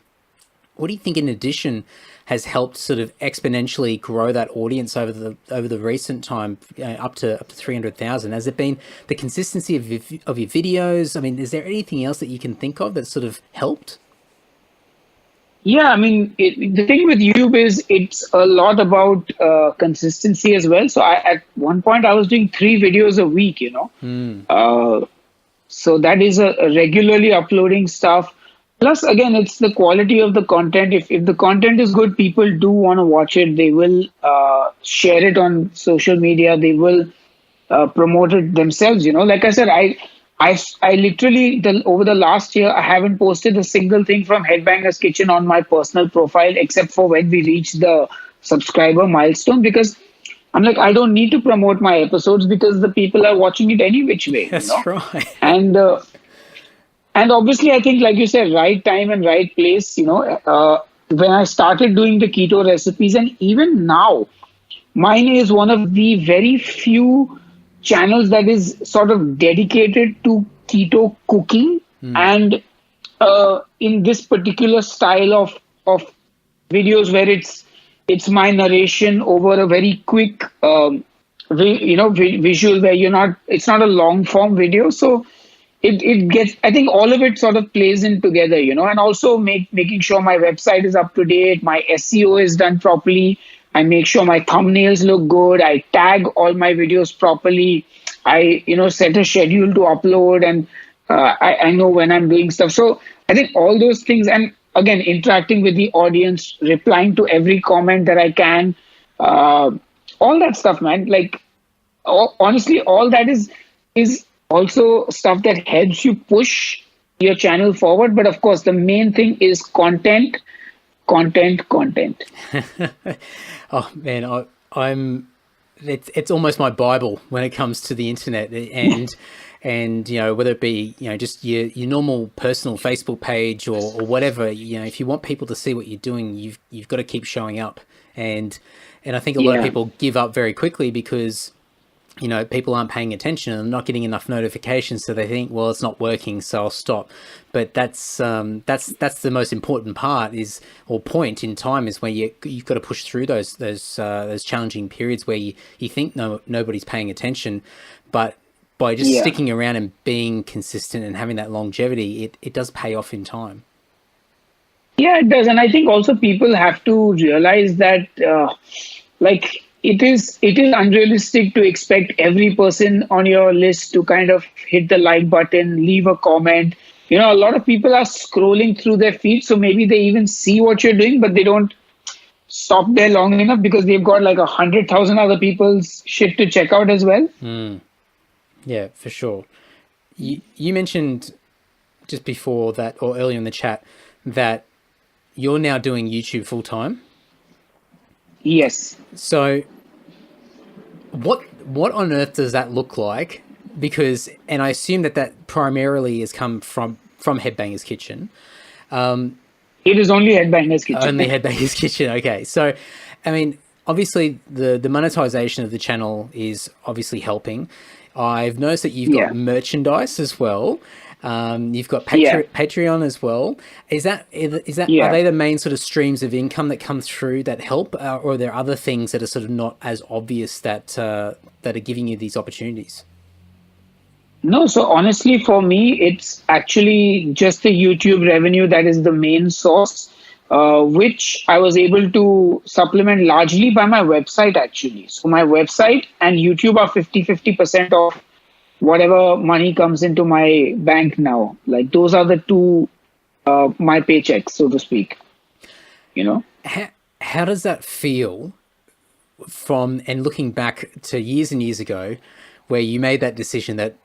in addition has helped sort of exponentially grow that audience over the recent time, up to 300,000? Has it been the consistency of your videos? I mean, is there anything else that you can think of that sort of helped? Yeah, I mean, the thing with YouTube is it's a lot about consistency as well. So at one point I was doing 3 videos a week, so that is a regularly uploading stuff. Plus, again, it's the quality of the content. If the content is good, people do want to watch it. They will share it on social media. They will promote it themselves. Like I said, I literally over the last year I haven't posted a single thing from Headbangers Kitchen on my personal profile except for when we reach the subscriber milestone, because I'm like, I don't need to promote my episodes because the people are watching it any which way. That's right. And obviously, I think, like you said, right time and right place. When I started doing the keto recipes, and even now, mine is one of the very few channels that is sort of dedicated to keto cooking and in this particular style of videos where it's my narration over a very quick visual where it's not a long form video. So it gets, I think all of it sort of plays in together, and also making sure my website is up to date, my SEO is done properly. I make sure my thumbnails look good. I tag all my videos properly. I, set a schedule to upload, and I know when I'm doing stuff. So I think all those things, and again, interacting with the audience, replying to every comment that I can, all that stuff, man. Like, honestly, all that is also stuff that helps you push your channel forward. But of course, the main thing is content. Oh man, it's almost my Bible when it comes to the internet, and whether it be just your normal personal Facebook page or whatever, if you want people to see what you're doing, you've got to keep showing up, and I think a lot of people give up very quickly because people aren't paying attention and not getting enough notifications, so they think, well, it's not working, so I'll stop. But that's the most important part point in time is when you've got to push through those challenging periods where you think nobody's paying attention, but by just sticking around and being consistent and having that longevity, it does pay off in time. Yeah, it does. And I think also people have to realize that it is unrealistic to expect every person on your list to kind of hit the like button, leave a comment. A lot of people are scrolling through their feed, so maybe they even see what you're doing, but they don't stop there long enough because they've got like 100,000 other people's shit to check out as well. Yeah, for sure. You mentioned just before that, or earlier in the chat, that you're now doing YouTube full time. Yes. So what on earth does that look like? Because, and I assume that primarily has come from Headbangers Kitchen. It is only Headbangers Kitchen. Only Headbangers Kitchen. Okay. So, I mean, obviously the monetization of the channel is obviously helping. I've noticed that you've got merchandise as well. You've got Patreon as well. Is that are they the main sort of streams of income that come through that help, or are there other things that are sort of not as obvious that are giving you these opportunities? No, so honestly, for me, it's actually just the YouTube revenue that is the main source, which I was able to supplement largely by my website, actually. So my website and YouTube are 50% of whatever money comes into my bank now. Like, those are the two, my paychecks, so to speak. How does that feel and looking back to years and years ago, where you made that decision that,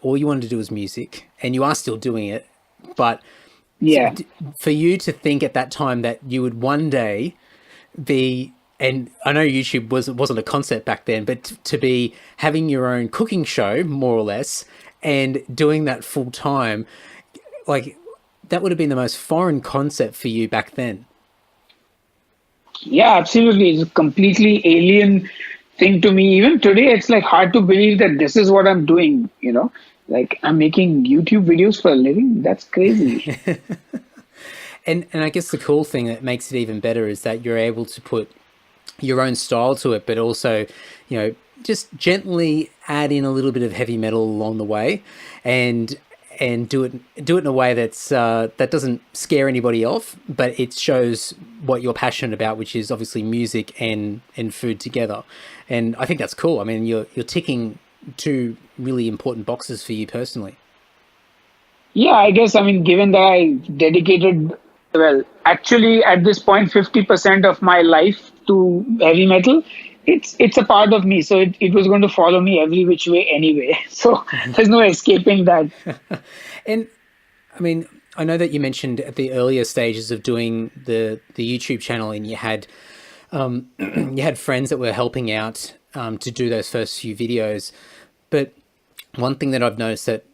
all you wanted to do was music, and you are still doing it, but for you to think at that time that you would one day be, and I know YouTube wasn't a concept back then, but to be having your own cooking show, more or less, and doing that full time, like, that would have been the most foreign concept for you back then. Yeah, absolutely. It's a completely alien thing to me. Even today, it's like hard to believe that this is what I'm doing, Like I'm making YouTube videos for a living. That's crazy. And I guess the cool thing that makes it even better is that you're able to put your own style to it, but also, just gently add in a little bit of heavy metal along the way, and do it in a way that's that doesn't scare anybody off, but it shows what you're passionate about, which is obviously music and food together. And I think that's cool. I mean, you're ticking two really important boxes for you personally. Yeah, I guess, given that I dedicated, well, actually at this point, 50% of my life to heavy metal, it's a part of me. So it was going to follow me every which way anyway. So there's no escaping that. And I mean, I know that you mentioned at the earlier stages of doing the YouTube channel, and you had friends that were helping out to do those first few videos. But one thing that I've noticed that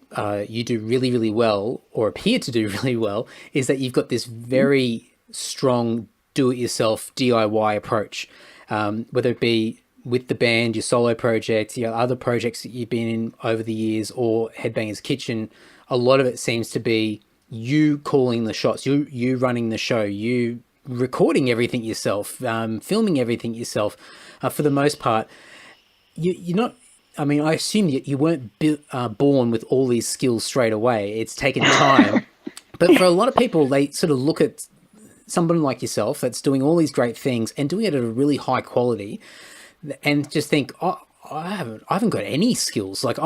you do really, really well, or appear to do really well, is that you've got this very strong do-it-yourself DIY approach, whether it be with the band, your solo projects, other projects that you've been in over the years, or Headbangers Kitchen. A lot of it seems to be you calling the shots, you running the show, you recording everything yourself, filming everything yourself. For the most part, you're not. I mean, I assume that you weren't born with all these skills straight away. It's taken time. But for a lot of people, they sort of look at someone like yourself that's doing all these great things and doing it at a really high quality, and just think, oh, I haven't got any skills. Like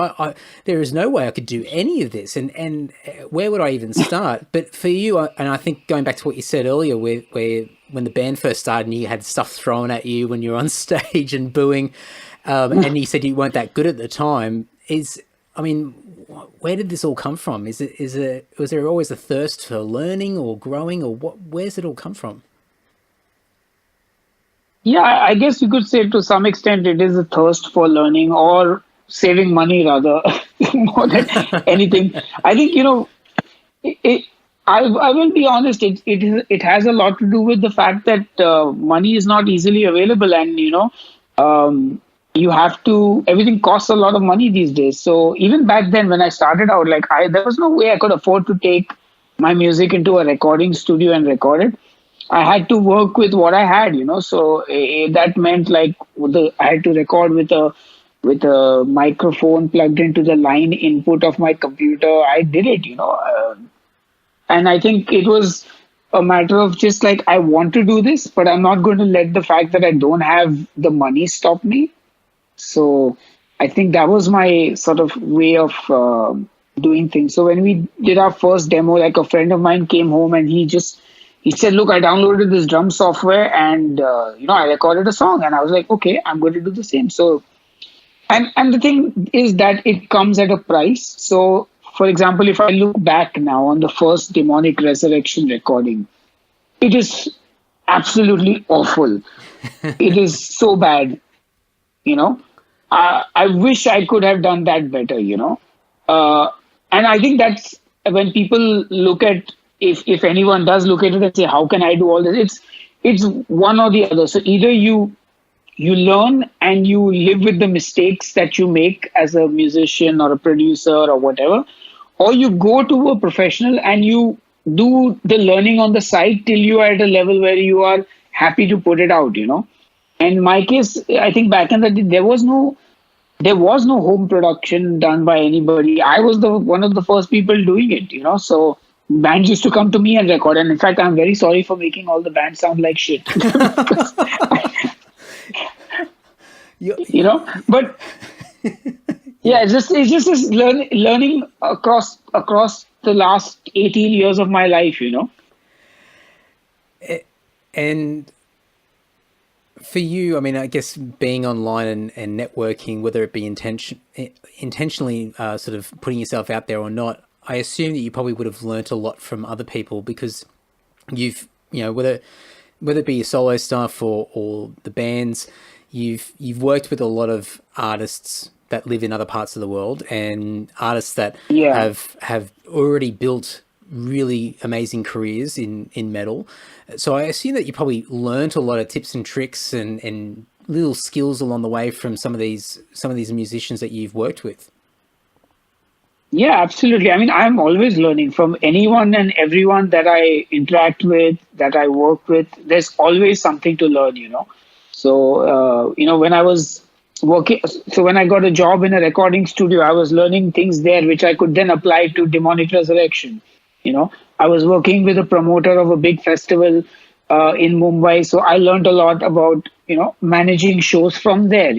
there is no way I could do any of this. And where would I even start? But for you, and I think going back to what you said earlier, where when the band first started and you had stuff thrown at you when you're on stage and booing, and you said you weren't that good at the time, where did this all come from? Was there always a thirst for learning or growing, or where's it all come from? Yeah, I guess you could say to some extent it is a thirst for learning or saving money rather more than anything. I think, I will be honest, it has a lot to do with the fact that money is not easily available, and, you have to, everything costs a lot of money these days. So even back then when I started out, there was no way I could afford to take my music into a recording studio and record it. I had to work with what I had, so that meant I had to record with a microphone plugged into the line input of my computer. I did it, and I think it was a matter of just I want to do this, but I'm not going to let the fact that I don't have the money stop me. So I think that was my sort of way of doing things. So when we did our first demo, a friend of mine came home and he said, look, I downloaded this drum software and, I recorded a song. And I was like, okay, I'm going to do the same. So, and the thing is that it comes at a price. So, for example, if I look back now on the first Demonic Resurrection recording, it is absolutely awful. It is so bad, I wish I could have done that better, and I think that's when people look at, if anyone does look at it and say, how can I do all this? It's one or the other. So either you learn and you live with the mistakes that you make as a musician or a producer or whatever, or you go to a professional and you do the learning on the side till you are at a level where you are happy to put it out, And in my case, I think back in the day, there was no home production done by anybody. I was one of the first people doing it, So bands used to come to me and record. And in fact, I'm very sorry for making all the bands sound like shit. But yeah, it's just this learning across the last 18 years of my life, And for you, I guess being online and networking, whether it be intentionally sort of putting yourself out there or not, I assume that you probably would have learnt a lot from other people, because you've, whether it be your solo stuff or the bands, you've worked with a lot of artists that live in other parts of the world, and artists that have already built really amazing careers in metal. So I assume that you probably learnt a lot of tips and tricks and little skills along the way from some of these musicians that you've worked with. Yeah, absolutely. I mean, I'm always learning from anyone and everyone that I interact with, that I work with. There's always something to learn, So, when I was working, so when I got a job in a recording studio, I was learning things there which I could then apply to Demonic Resurrection. I was working with a promoter of a big festival in Mumbai, so I learned a lot about, managing shows from there.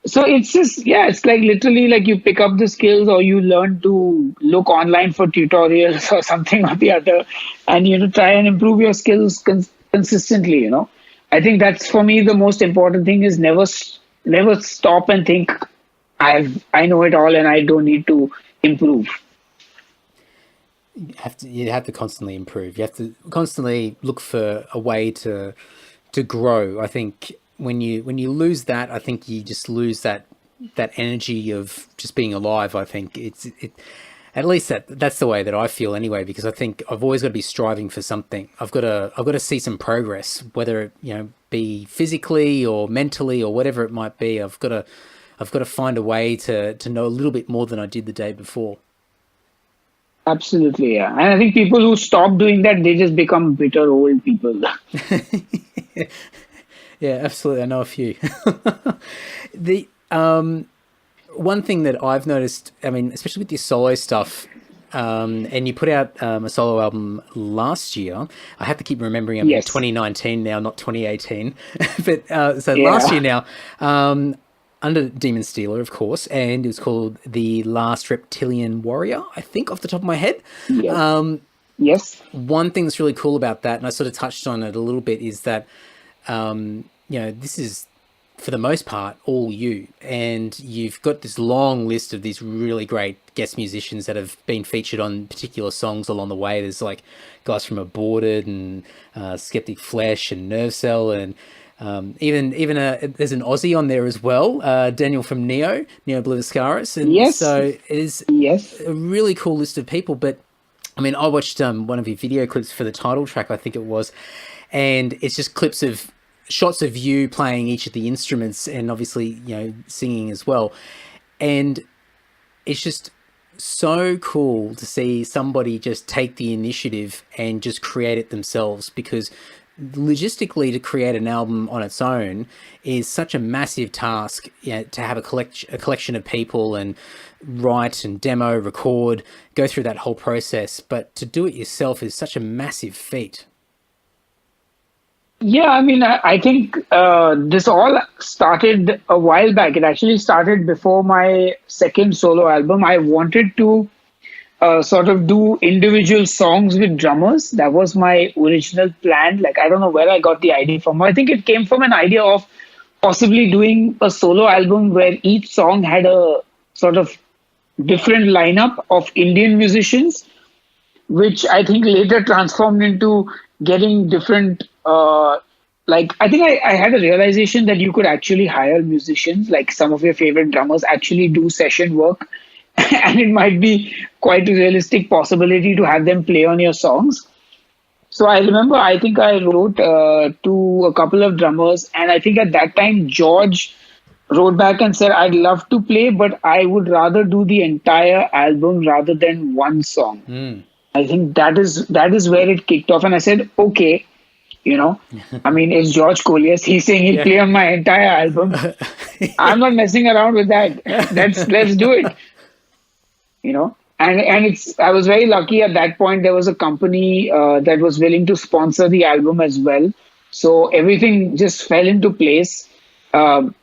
So it's just, it's like literally like you pick up the skills or you learn to look online for tutorials or something or the other, and, try and improve your skills consistently, I think that's for me the most important thing is never stop and think I know it all and I don't need to improve. You have to constantly improve. You have to constantly look for a way to grow. I think when you lose that, I think you just lose that energy of just being alive. I think at least that's the way that I feel anyway, because I think I've always got to be striving for something. I've got to see some progress, whether it be physically or mentally or whatever it might be. I've got to find a way to know a little bit more than I did the day before. Absolutely, yeah. And I think people who stop doing that, they just become bitter old people. Yeah, absolutely. I know a few. The one thing that I've noticed, I mean, especially with your solo stuff, and you put out a solo album last year. I have to keep remembering I'm in 2019 now, not 2018. But last year now, under Demonstealer, of course, and it was called The Last Reptilian Warrior, I think, off the top of my head. Yeah. Yes. One thing that's really cool about that, and I sort of touched on it a little bit, is that, this is, for the most part, all you. And you've got this long list of these really great guest musicians that have been featured on particular songs along the way. There's like guys from Aborted and Skeptic Flesh and Nerve Cell, and even there's an Aussie on there as well, Daniel from Neo Blivascaris. And so it is a really cool list of people. But I mean, I watched one of your video clips for the title track, I think it was, and it's just clips of shots of you playing each of the instruments and obviously, singing as well. And it's just so cool to see somebody just take the initiative and just create it themselves, because logistically to create an album on its own is such a massive task, to have a collection of people and write and demo, record, go through that whole process. But to do it yourself is such a massive feat. Yeah, I mean, I think this all started a while back. It actually started before my second solo album. I wanted to sort of do individual songs with drummers. That was my original plan. Like, I don't know where I got the idea from. I think it came from an idea of possibly doing a solo album where each song had a sort of different lineup of Indian musicians, which I think later transformed into getting different, I think I had a realization that you could actually hire musicians, like some of your favorite drummers actually do session work. And it might be quite a realistic possibility to have them play on your songs. So I remember, I think I wrote to a couple of drummers, and I think at that time, George wrote back and said, I'd love to play, but I would rather do the entire album rather than one song. I think that is where it kicked off. And I said, okay, I mean, it's George Colliers. He's saying he'll play on my entire album. I'm not messing around with that. Let's do it. And I was very lucky at that point. There was a company that was willing to sponsor the album as well. So everything just fell into place. And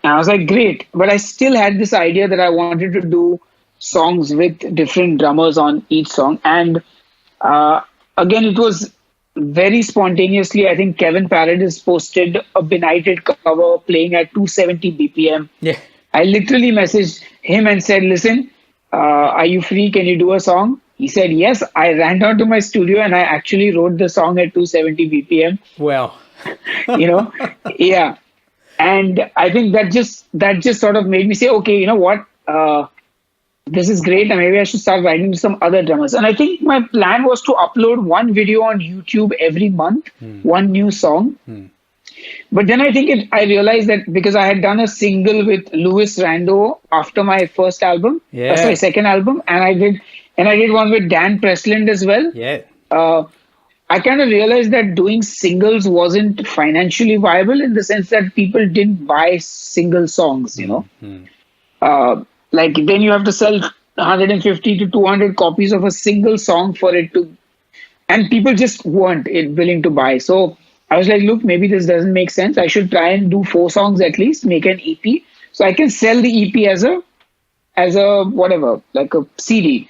I was like, great. But I still had this idea that I wanted to do songs with different drummers on each song. And again, it was very spontaneously. I think Kevin Paradis posted a Benighted cover playing at 270 BPM. Yeah. I literally messaged him and said, listen, are you free? Can you do a song? He said, yes. I ran down to my studio and I actually wrote the song at 270 BPM. Wow. Yeah. And I think that just sort of made me say, okay, you know what? this is great, and maybe I should start writing to some other drummers. And I think my plan was to upload one video on YouTube every month, one new song. But then I think I realized that because I had done a single with Louis Rando after my first album, second album, and I did one with Dan Presland as well. Yeah. I kind of realized that doing singles wasn't financially viable in the sense that people didn't buy single songs, you know. Like then you have to sell 150 to 200 copies of a single song for it to, and people just weren't willing to buy. So I was like, look, maybe this doesn't make sense. I should try and do 4 songs at least, make an EP, so I can sell the EP as a whatever, like a CD.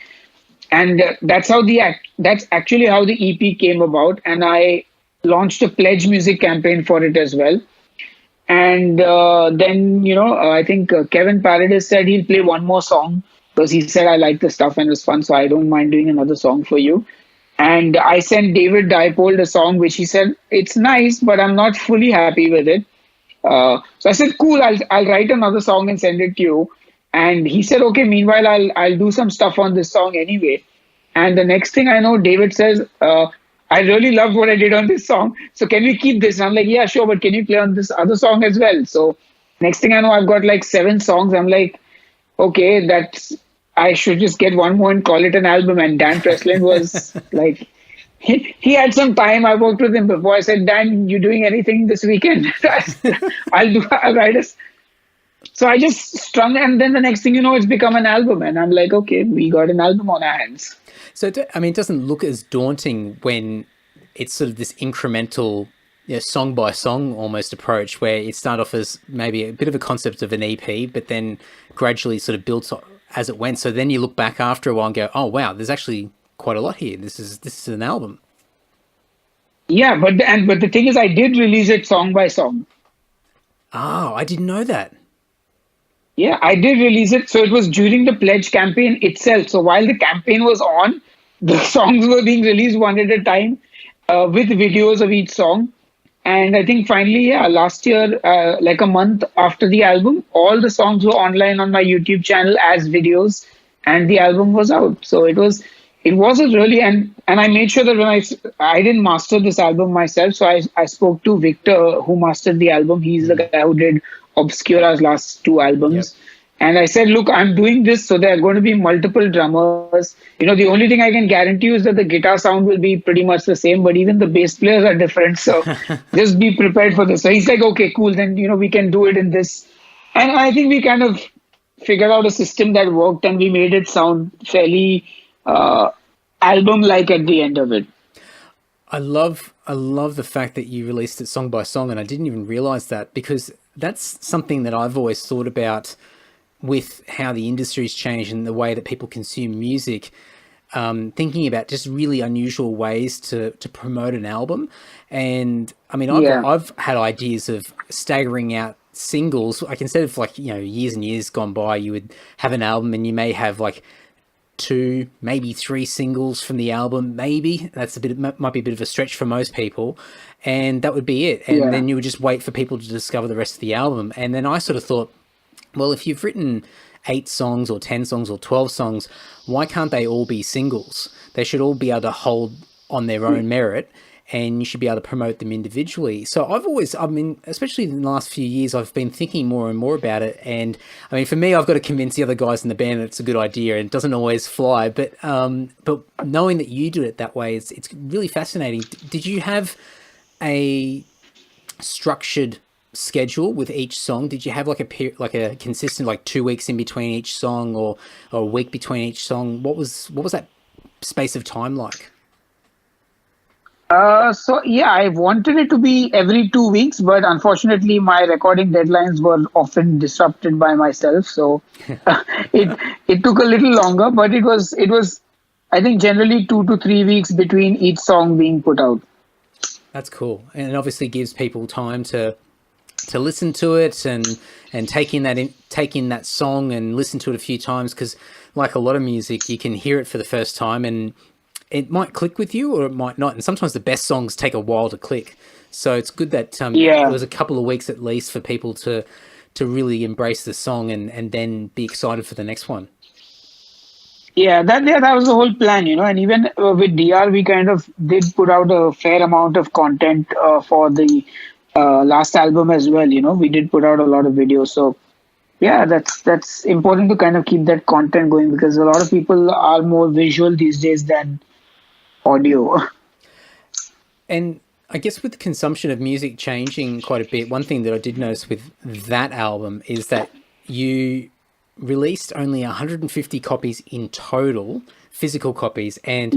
And that's actually how the EP came about. And I launched a pledge music campaign for it as well. And then, you know, I think Kevin Paradis said he'll play one more song because he said, I like the stuff and it was fun, so I don't mind doing another song for you. And I sent David Dippold a song, which he said, it's nice, but I'm not fully happy with it. So I said, cool, I'll write another song and send it to you. And he said, okay, meanwhile, I'll do some stuff on this song anyway. And the next thing I know, David says, I really loved what I did on this song, so can we keep this? And I'm like, yeah, sure, but can you play on this other song as well? So next thing I know, I've got like 7 songs. I'm like, okay, I should just get one more and call it an album. And Dan Presland was like, he had some time. I worked with him before. I said, Dan, you doing anything this weekend? I'll write us. So I just strung, and then the next thing you know, it's become an album. And I'm like, okay, we got an album on our hands. So, I mean, it doesn't look as daunting when it's sort of this incremental, you know, song by song almost approach, where it started off as maybe a bit of a concept of an EP, but then gradually sort of built as it went. So then you look back after a while and go, oh, wow, there's actually quite a lot here. This is an album. Yeah, but the thing is, I did release it song by song. Oh, I didn't know that. Yeah, I did release it. So it was during the pledge campaign itself. So while the campaign was on, the songs were being released one at a time with videos of each song. And I think finally, last year, like a month after the album, all the songs were online on my YouTube channel as videos, and the album was out. So it was a really, and I made sure that when I didn't master this album myself. So I spoke to Victor, who mastered the album. He's the guy who did Obscura's last 2 albums. Yep. And I said, look, I'm doing this, so there are going to be multiple drummers. You know, the only thing I can guarantee you is that the guitar sound will be pretty much the same, but even the bass players are different. So just be prepared for this. So he's like, okay, cool. Then, you know, we can do it in this. And I think we kind of figured out a system that worked, and we made it sound fairly album-like at the end of it. I love the fact that you released it song by song, and I didn't even realize that, because that's something that I've always thought about with how the industry's changed and the way that people consume music, thinking about just really unusual ways to promote an album. And I mean, I've had ideas of staggering out singles. Like, instead of, like, you know, years and years gone by, you would have an album and you may have like 2, maybe 3 singles from the album. Maybe that's might be a bit of a stretch for most people, and that would be it. And then you would just wait for people to discover the rest of the album. And then I sort of thought, well, if you've written 8 songs or 10 songs or 12 songs, why can't they all be singles? They should all be able to hold on their own merit, and you should be able to promote them individually. So I mean, especially in the last few years, I've been thinking more and more about it. And I mean, for me, I've got to convince the other guys in the band that it's a good idea, and it doesn't always fly. But knowing that you do it that way, it's really fascinating. Did you have a structured schedule with each song? Did you have like a consistent, like 2 weeks in between each song, or a week between each song? What was that space of time like? So yeah, I wanted it to be every 2 weeks, but unfortunately my recording deadlines were often disrupted by myself. So it took a little longer, but it was, I think, generally 2 to 3 weeks between each song being put out. That's cool. And it obviously gives people time to listen to it and take in that song and listen to it a few times, because like a lot of music, you can hear it for the first time and it might click with you or it might not. And sometimes the best songs take a while to click. So it's good that it was a couple of weeks at least for people to really embrace the song and then be excited for the next one. that was the whole plan, and even with DR, we kind of did put out a fair amount of content for the last album as well. We did put out a lot of videos, so yeah, that's important to kind of keep that content going, because a lot of people are more visual these days than audio. And I guess with the consumption of music changing quite a bit, one thing that I did notice with that album is that you released only 150 copies in total, physical copies, and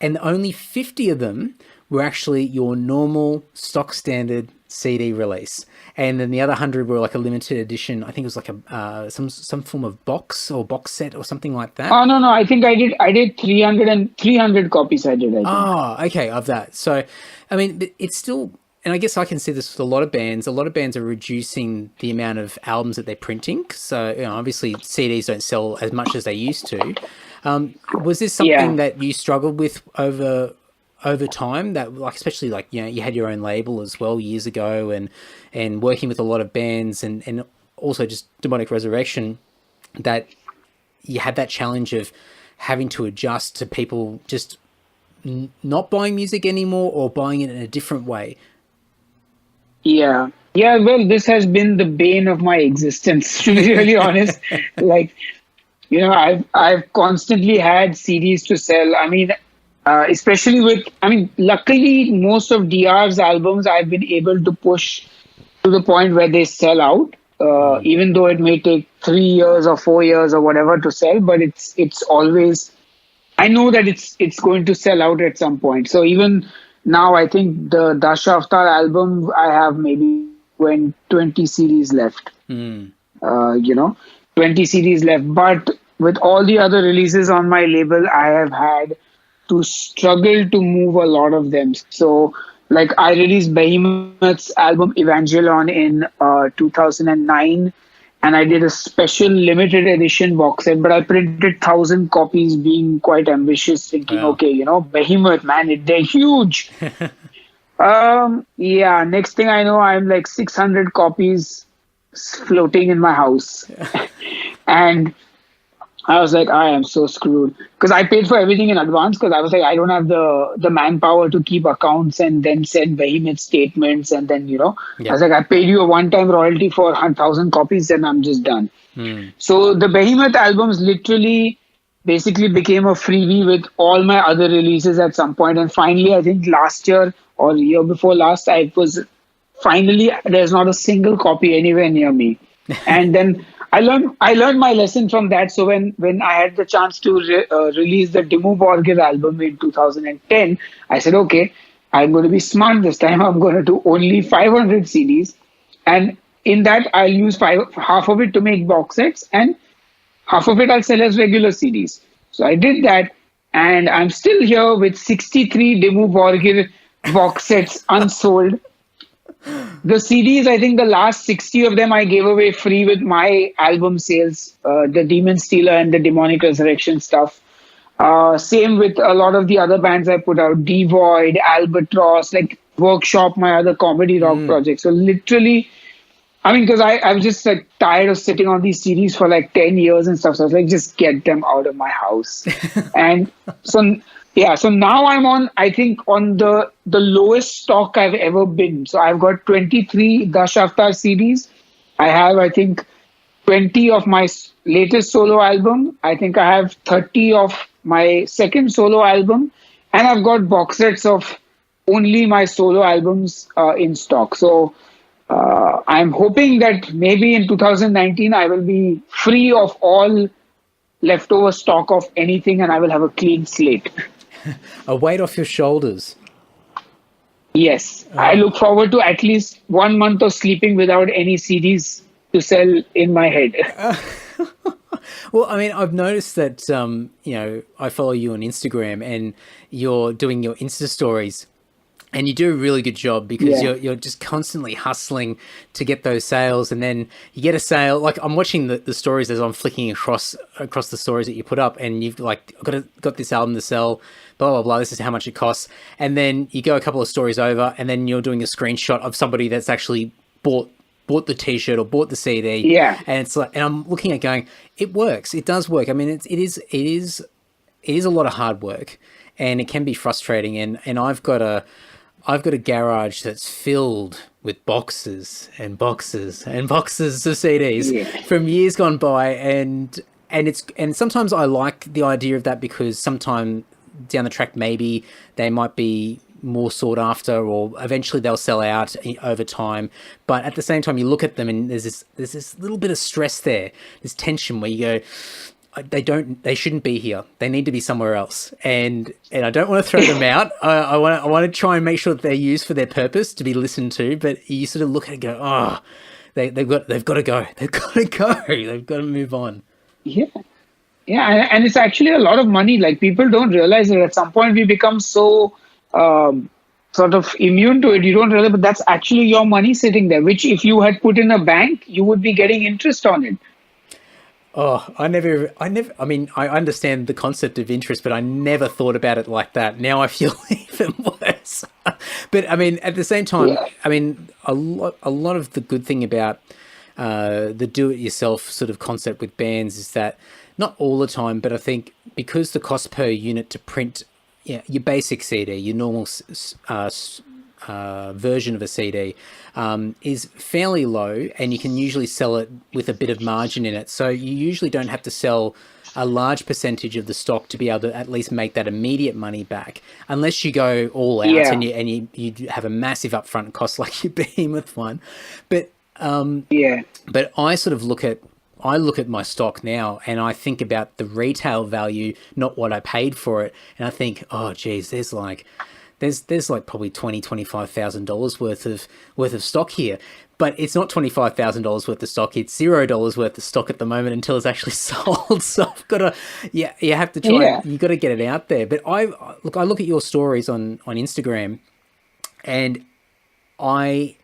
only 50 of them were actually your normal stock standard CD release, and then the other 100 were like a limited edition. I think it was like a some form of box or box set or something like that. Oh no, I think I did 300 copies. I did. Oh, okay, of that. So, I mean, it's still, and I guess I can see this with a lot of bands. A lot of bands are reducing the amount of albums that they're printing. So, obviously, CDs don't sell as much as they used to. Was this something that you struggled with over time, that like, especially like, you had your own label as well years ago, and working with a lot of bands, and also just Demonic Resurrection, that you had that challenge of having to adjust to people just not buying music anymore, or buying it in a different way? Well, this has been the bane of my existence, to be really honest. Like, I've constantly had CDs to sell. I mean, especially luckily, most of DR's albums I've been able to push to the point where they sell out, even though it may take 3 years or 4 years or whatever to sell, but it's always, I know that it's going to sell out at some point. So even now, I think the Dasha Avatar album, I have maybe 20 CDs left. 20 CDs left. But with all the other releases on my label, I have had to struggle to move a lot of them. So, like, I released Behemoth's album Evangelion in 2009, and I did a special limited edition box set, but I printed 1,000 copies, being quite ambitious, thinking, okay, Behemoth, man, they're huge. Next thing I know, I'm like 600 copies floating in my house. And I was like, I am so screwed, because I paid for everything in advance, because I was like, I don't have the manpower to keep accounts and then send Behemoth statements, and then I was like, I paid you a one-time royalty for 1,000 copies, and I'm just done. So the Behemoth albums literally basically became a freebie with all my other releases at some point, and finally, I think last year or year before last, there's not a single copy anywhere near me. And then I learned my lesson from that. So when I had the chance to release the Dimmu Borgir album in 2010, I said, okay, I'm going to be smart this time. I'm going to do only 500 CDs, and in that I'll use half of it to make box sets, and half of it I'll sell as regular CDs. So I did that, and I'm still here with 63 Dimmu Borgir box sets unsold. The CDs, I think the last 60 of them I gave away free with my album sales, the Demonstealer and the Demonic Resurrection stuff. Same with a lot of the other bands I put out, Devoid, Albatross, like Workshop, my other comedy rock project. So literally, I mean, because I was just like tired of sitting on these CDs for like 10 years and stuff. So I was like, just get them out of my house. And so now I'm on the lowest stock I've ever been. So I've got 23 Dasha Avatar CDs. I have, I think, 20 of my latest solo album. I think I have 30 of my second solo album. And I've got box sets of only my solo albums in stock. So I'm hoping that maybe in 2019 I will be free of all leftover stock of anything, and I will have a clean slate. A weight off your shoulders. Yes. I look forward to at least 1 month of sleeping without any CDs to sell in my head. Well, I mean, I've noticed that, I follow you on Instagram, and you're doing your Insta stories, and you do a really good job, because you're just constantly hustling to get those sales, and then you get a sale. Like, I'm watching the stories as I'm flicking across the stories that you put up, and you've like got this album to sell, blah blah blah. This is how much it costs, and then you go a couple of stories over, and then you're doing a screenshot of somebody that's actually bought the T-shirt or bought the CD. Yeah, and it's like, and I'm looking at going, it works. It does work. I mean, it is it is a lot of hard work, and it can be frustrating. And I've got a garage that's filled with boxes and boxes and boxes of CDs from years gone by, and sometimes I like the idea of that, because sometime down the track maybe they might be more sought after, or eventually they'll sell out over time. But at the same time, you look at them and there's this little bit of stress there, this tension where you go, they shouldn't be here. They need to be somewhere else. And I don't want to throw them out. I want to try and make sure that they're used for their purpose, to be listened to. But you sort of look at it and go, oh, they've got to go. They've got to go. They've got to move on. Yeah. Yeah. And it's actually a lot of money. Like, people don't realize that at some point we become so sort of immune to it. You don't realize, but that's actually your money sitting there, which if you had put in a bank, you would be getting interest on it. Oh, I mean, I understand the concept of interest, but I never thought about it like that. Now I feel even worse. But I mean, at the same time, I mean, a lot of the good thing about the do-it-yourself sort of concept with bands is that, not all the time, but I think because the cost per unit to print, your basic CD, your normal version of a CD is fairly low, and you can usually sell it with a bit of margin in it. So you usually don't have to sell a large percentage of the stock to be able to at least make that immediate money back, unless you go all out and you have a massive upfront cost like your Behemoth one. But but I sort of look at my stock now, and I think about the retail value, not what I paid for it, and I think, oh geez, there's like probably $25,000 worth of stock here. But it's not $25,000 worth of stock. It's $0 worth of stock at the moment until it's actually sold. So I've got to, you have to try. You got to get it out there. But I look at your stories on Instagram, and I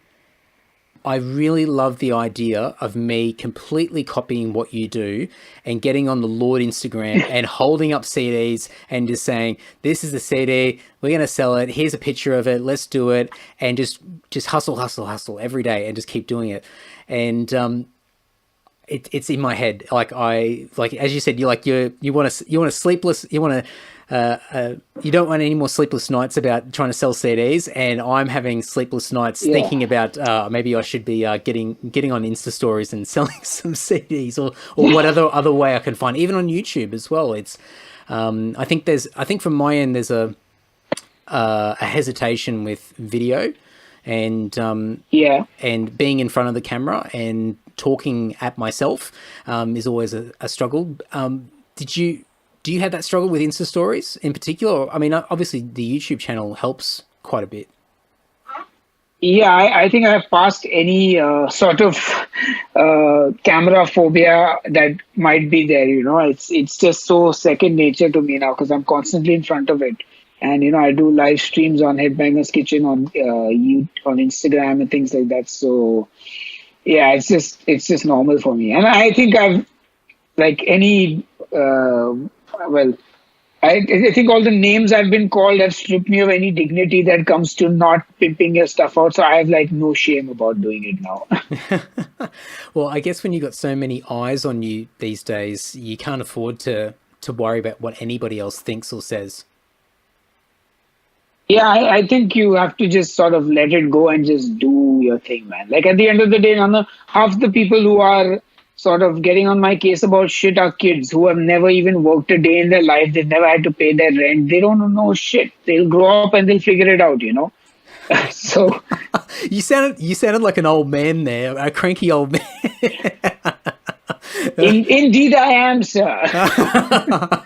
really love the idea of me completely copying what you do and getting on the Lord Instagram and holding up CDs and just saying, this is the CD, we're going to sell it, here's a picture of it, let's do it, and just hustle every day and just keep doing it. And it's in my head. Like as you said, you want a sleepless, you don't want any more sleepless nights about trying to sell CDs, and I'm having sleepless nights thinking about maybe I should be getting on Insta stories and selling some CDs, or what other way I can find, even on YouTube as well. It's I think from my end there's a hesitation with video, and and being in front of the camera and talking at myself is always a struggle. Do you have that struggle with Insta stories in particular? I mean, obviously the YouTube channel helps quite a bit. Yeah, I think I've passed any sort of camera phobia that might be there. It's just so second nature to me now, because I'm constantly in front of it. And I do live streams on Headbangers Kitchen on Instagram and things like that. So yeah, it's just normal for me. And I think I've, like any I think all the names I've been called have stripped me of any dignity that comes to not pimping your stuff out. So I have like no shame about doing it now. Well, I guess when you've got so many eyes on you these days, you can't afford to worry about what anybody else thinks or says. Yeah, I think you have to just sort of let it go and just do your thing, man. Like, at the end of the day, half the people who are sort of getting on my case about shit are kids who have never even worked a day in their life. They've never had to pay their rent. They don't know shit. They'll grow up and they'll figure it out, So you sounded like an old man there, a cranky old man. Indeed, I am, sir.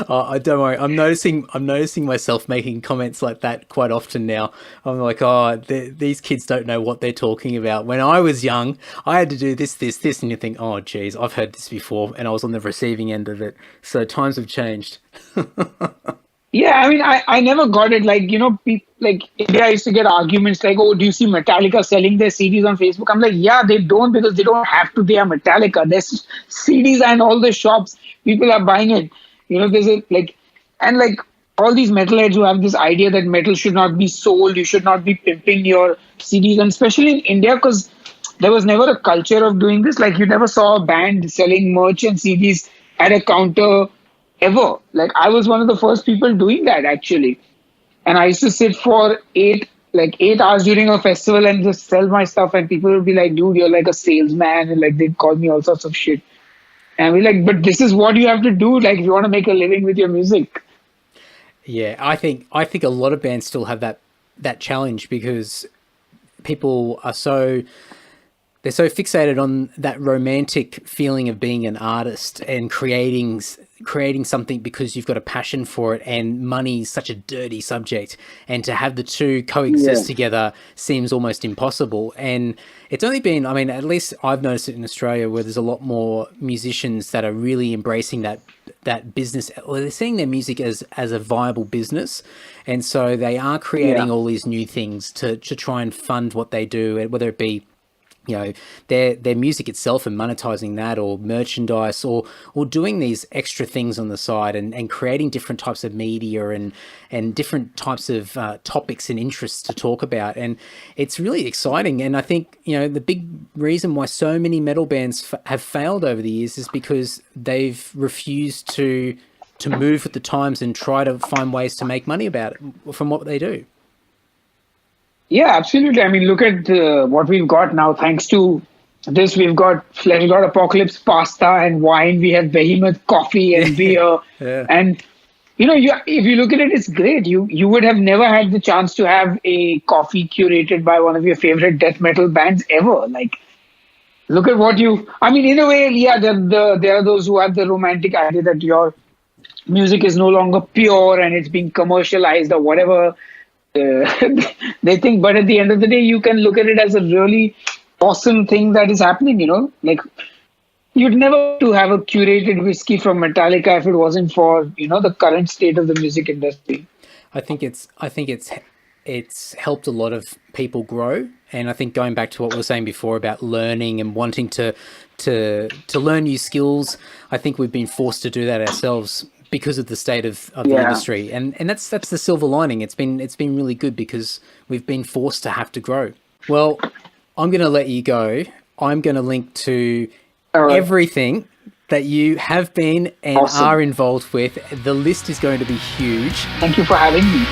Oh, don't worry. I'm noticing myself making comments like that quite often now. I'm like, these kids don't know what they're talking about. When I was young, I had to do this, and you think, oh, geez, I've heard this before, and I was on the receiving end of it. So times have changed. Yeah, I mean, I never got it. Like, people, like India, I used to get arguments like, oh, do you see Metallica selling their CDs on Facebook? I'm like, yeah, they don't, because they don't have to. They are Metallica. There's CDs and all the shops. People are buying it. There's all these metalheads who have this idea that metal should not be sold, you should not be pimping your CDs, and especially in India, because there was never a culture of doing this. Like, you never saw a band selling merch and CDs at a counter ever. Like I was one of the first people doing that actually. And I used to sit for 8 hours during a festival and just sell my stuff. And people would be like, dude, you're like a salesman. And like, they'd call me all sorts of shit. And we're like, but this is what you have to do. Like, if you want to make a living with your music. Yeah, I think a lot of bands still have that challenge because people are they're so fixated on that romantic feeling of being an artist and creating something because you've got a passion for it, and money is such a dirty subject, and to have the two coexist together seems almost impossible. And it's only been, I mean, at least I've noticed it in Australia, where there's a lot more musicians that are really embracing that business, or they're seeing their music as a viable business, and so they are creating all these new things to try and fund what they do, whether it be, you know, their music itself and monetizing that, or merchandise, or doing these extra things on the side, and creating different types of media and different types of topics and interests to talk about. And it's really exciting. And I think, you know, the big reason why so many metal bands have failed over the years is because they've refused to move with the times and try to find ways to make money about it from what they do. Yeah, absolutely. I mean, look at what we've got now. Thanks to this, we've got Flesh God Apocalypse pasta and wine. We have Behemoth coffee and beer. And, you know, if you look at it, it's great. You would have never had the chance to have a coffee curated by one of your favorite death metal bands ever. Like, look at what I mean, in a way, yeah, there are those who have the romantic idea that your music is no longer pure and it's being commercialized or whatever. They think, but at the end of the day, you can look at it as a really awesome thing that is happening, you know. Like, you'd never to have a curated whiskey from Metallica if it wasn't for, you know, the current state of the music industry. I think it's helped a lot of people grow, and I think going back to what we were saying before about learning and wanting to learn new skills, I think we've been forced to do that ourselves because of the state of the industry, and that's the silver lining. It's been really good because we've been forced to have to grow. Well, I'm going to let you go. I'm going to link to everything that you have been and are involved with. The list is going to be huge. Thank you for having me.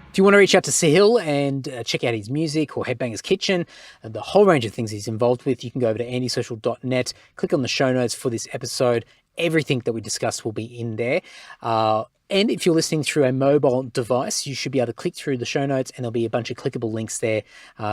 If you want to reach out to Sahil and check out his music or Headbangers Kitchen and the whole range of things he's involved with, you can go over to andysocial.net, click on the show notes for this episode. Everything that we discussed will be in there. And if you're listening through a mobile device, you should be able to click through the show notes and there'll be a bunch of clickable links there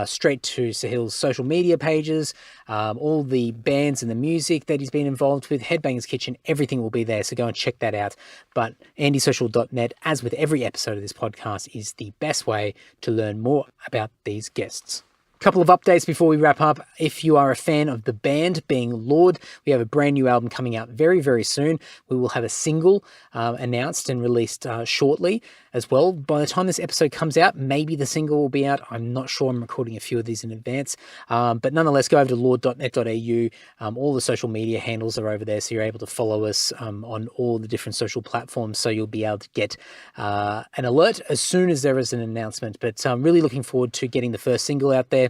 straight to Sahil's social media pages, all the bands and the music that he's been involved with, Headbangers Kitchen, everything will be there. So go and check that out. But andysocial.net, as with every episode of this podcast, is the best way to learn more about these guests. Couple of updates before we wrap up. If you are a fan of the band being Lord, we have a brand new album coming out very, very soon. We will have a single announced and released shortly as well. By the time this episode comes out, maybe the single will be out. I'm not sure. I'm recording a few of these in advance. But nonetheless, go over to lord.net.au. All the social media handles are over there, so you're able to follow us on all the different social platforms, so you'll be able to get an alert as soon as there is an announcement. But I'm really looking forward to getting the first single out there.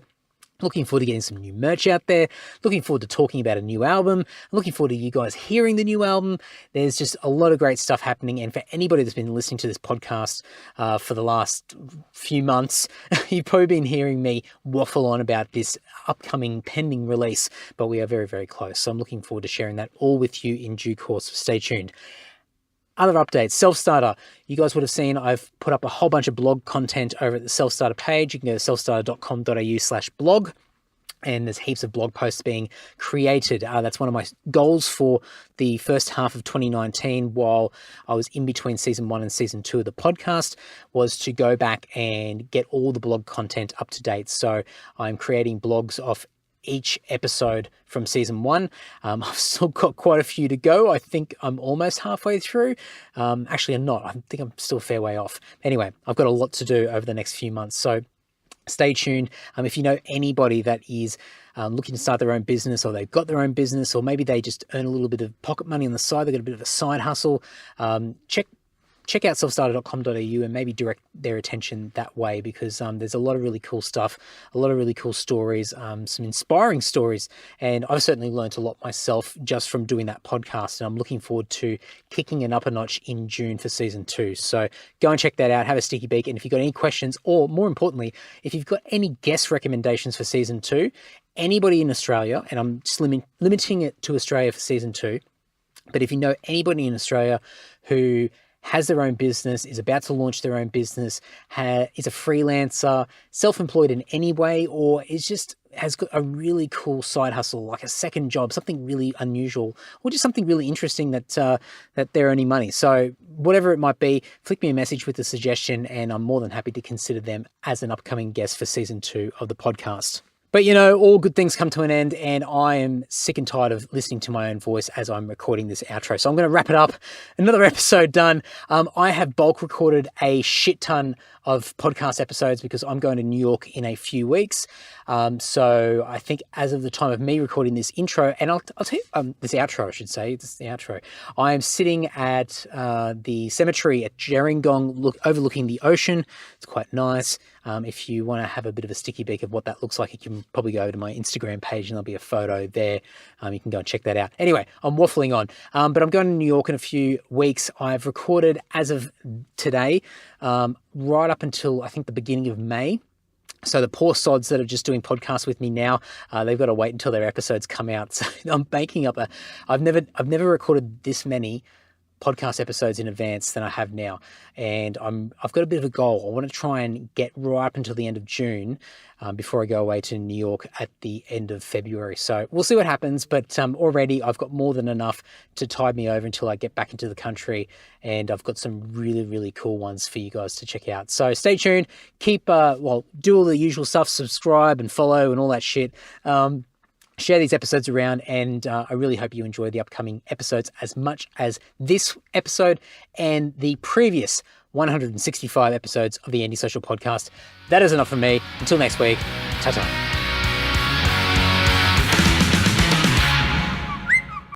Looking forward to getting some new merch out there. Looking forward to talking about a new album. Looking forward to you guys hearing the new album. There's just a lot of great stuff happening. And for anybody that's been listening to this podcast for the last few months, you've probably been hearing me waffle on about this upcoming pending release, but we are very, very close. So I'm looking forward to sharing that all with you in due course. So stay tuned. Other updates, Self-Starter. You guys would have seen I've put up a whole bunch of blog content over at the Self-Starter page. You can go to selfstarter.com.au/blog. And there's heaps of blog posts being created. That's one of my goals for the first half of 2019 while I was in between season 1 and season 2 of the podcast, was to go back and get all the blog content up to date. So I'm creating blogs off each episode from season 1. I've still got quite a few to go. I think I'm almost halfway through. Actually, I'm not. I think I'm still a fair way off. Anyway, I've got a lot to do over the next few months. So stay tuned. If you know anybody that is looking to start their own business, or they've got their own business, or maybe they just earn a little bit of pocket money on the side, they've got a bit of a side hustle, check check out selfstarter.com.au and maybe direct their attention that way, because there's a lot of really cool stuff, a lot of really cool stories, some inspiring stories. And I've certainly learned a lot myself just from doing that podcast. And I'm looking forward to kicking it up a notch in June for season 2. So go and check that out, have a sticky beak. And if you've got any questions, or more importantly, if you've got any guest recommendations for season 2, anybody in Australia, and I'm just limiting it to Australia for season 2, but if you know anybody in Australia who has their own business, is about to launch their own business, is a freelancer, self-employed in any way, or has got a really cool side hustle, like a second job, something really unusual, or just something really interesting that they're earning money. So whatever it might be, flick me a message with a suggestion, and I'm more than happy to consider them as an upcoming guest for season 2 of the podcast. But, all good things come to an end, and I am sick and tired of listening to my own voice as I'm recording this outro. So I'm going to wrap it up. Another episode done. I have bulk recorded a shit ton of podcast episodes because I'm going to New York in a few weeks. So I think as of the time of me recording this intro, and I'll tell you, this outro, I should say, this is the outro. I am sitting at the cemetery at Gerringong, overlooking the ocean. It's quite nice. If you want to have a bit of a sticky beak of what that looks like, you can probably go over to my Instagram page and there'll be a photo there. You can go and check that out. Anyway, I'm waffling on, but I'm going to New York in a few weeks. I've recorded as of today, right up until I think the beginning of May. So the poor sods that are just doing podcasts with me now, they've got to wait until their episodes come out. So I'm banking up I've never recorded this many podcast episodes in advance than I have now, and I've got a bit of a goal. I want to try and get right up until the end of June before I go away to New York at the end of February. So we'll see what happens, but already I've got more than enough to tide me over until I get back into the country, and I've got some really, really cool ones for you guys to check out. So stay tuned, do all the usual stuff, subscribe and follow and all that shit. Share these episodes around, and I really hope you enjoy the upcoming episodes as much as this episode and the previous 165 episodes of the Antisocial Podcast. That is enough from me. Until next week, ta-ta.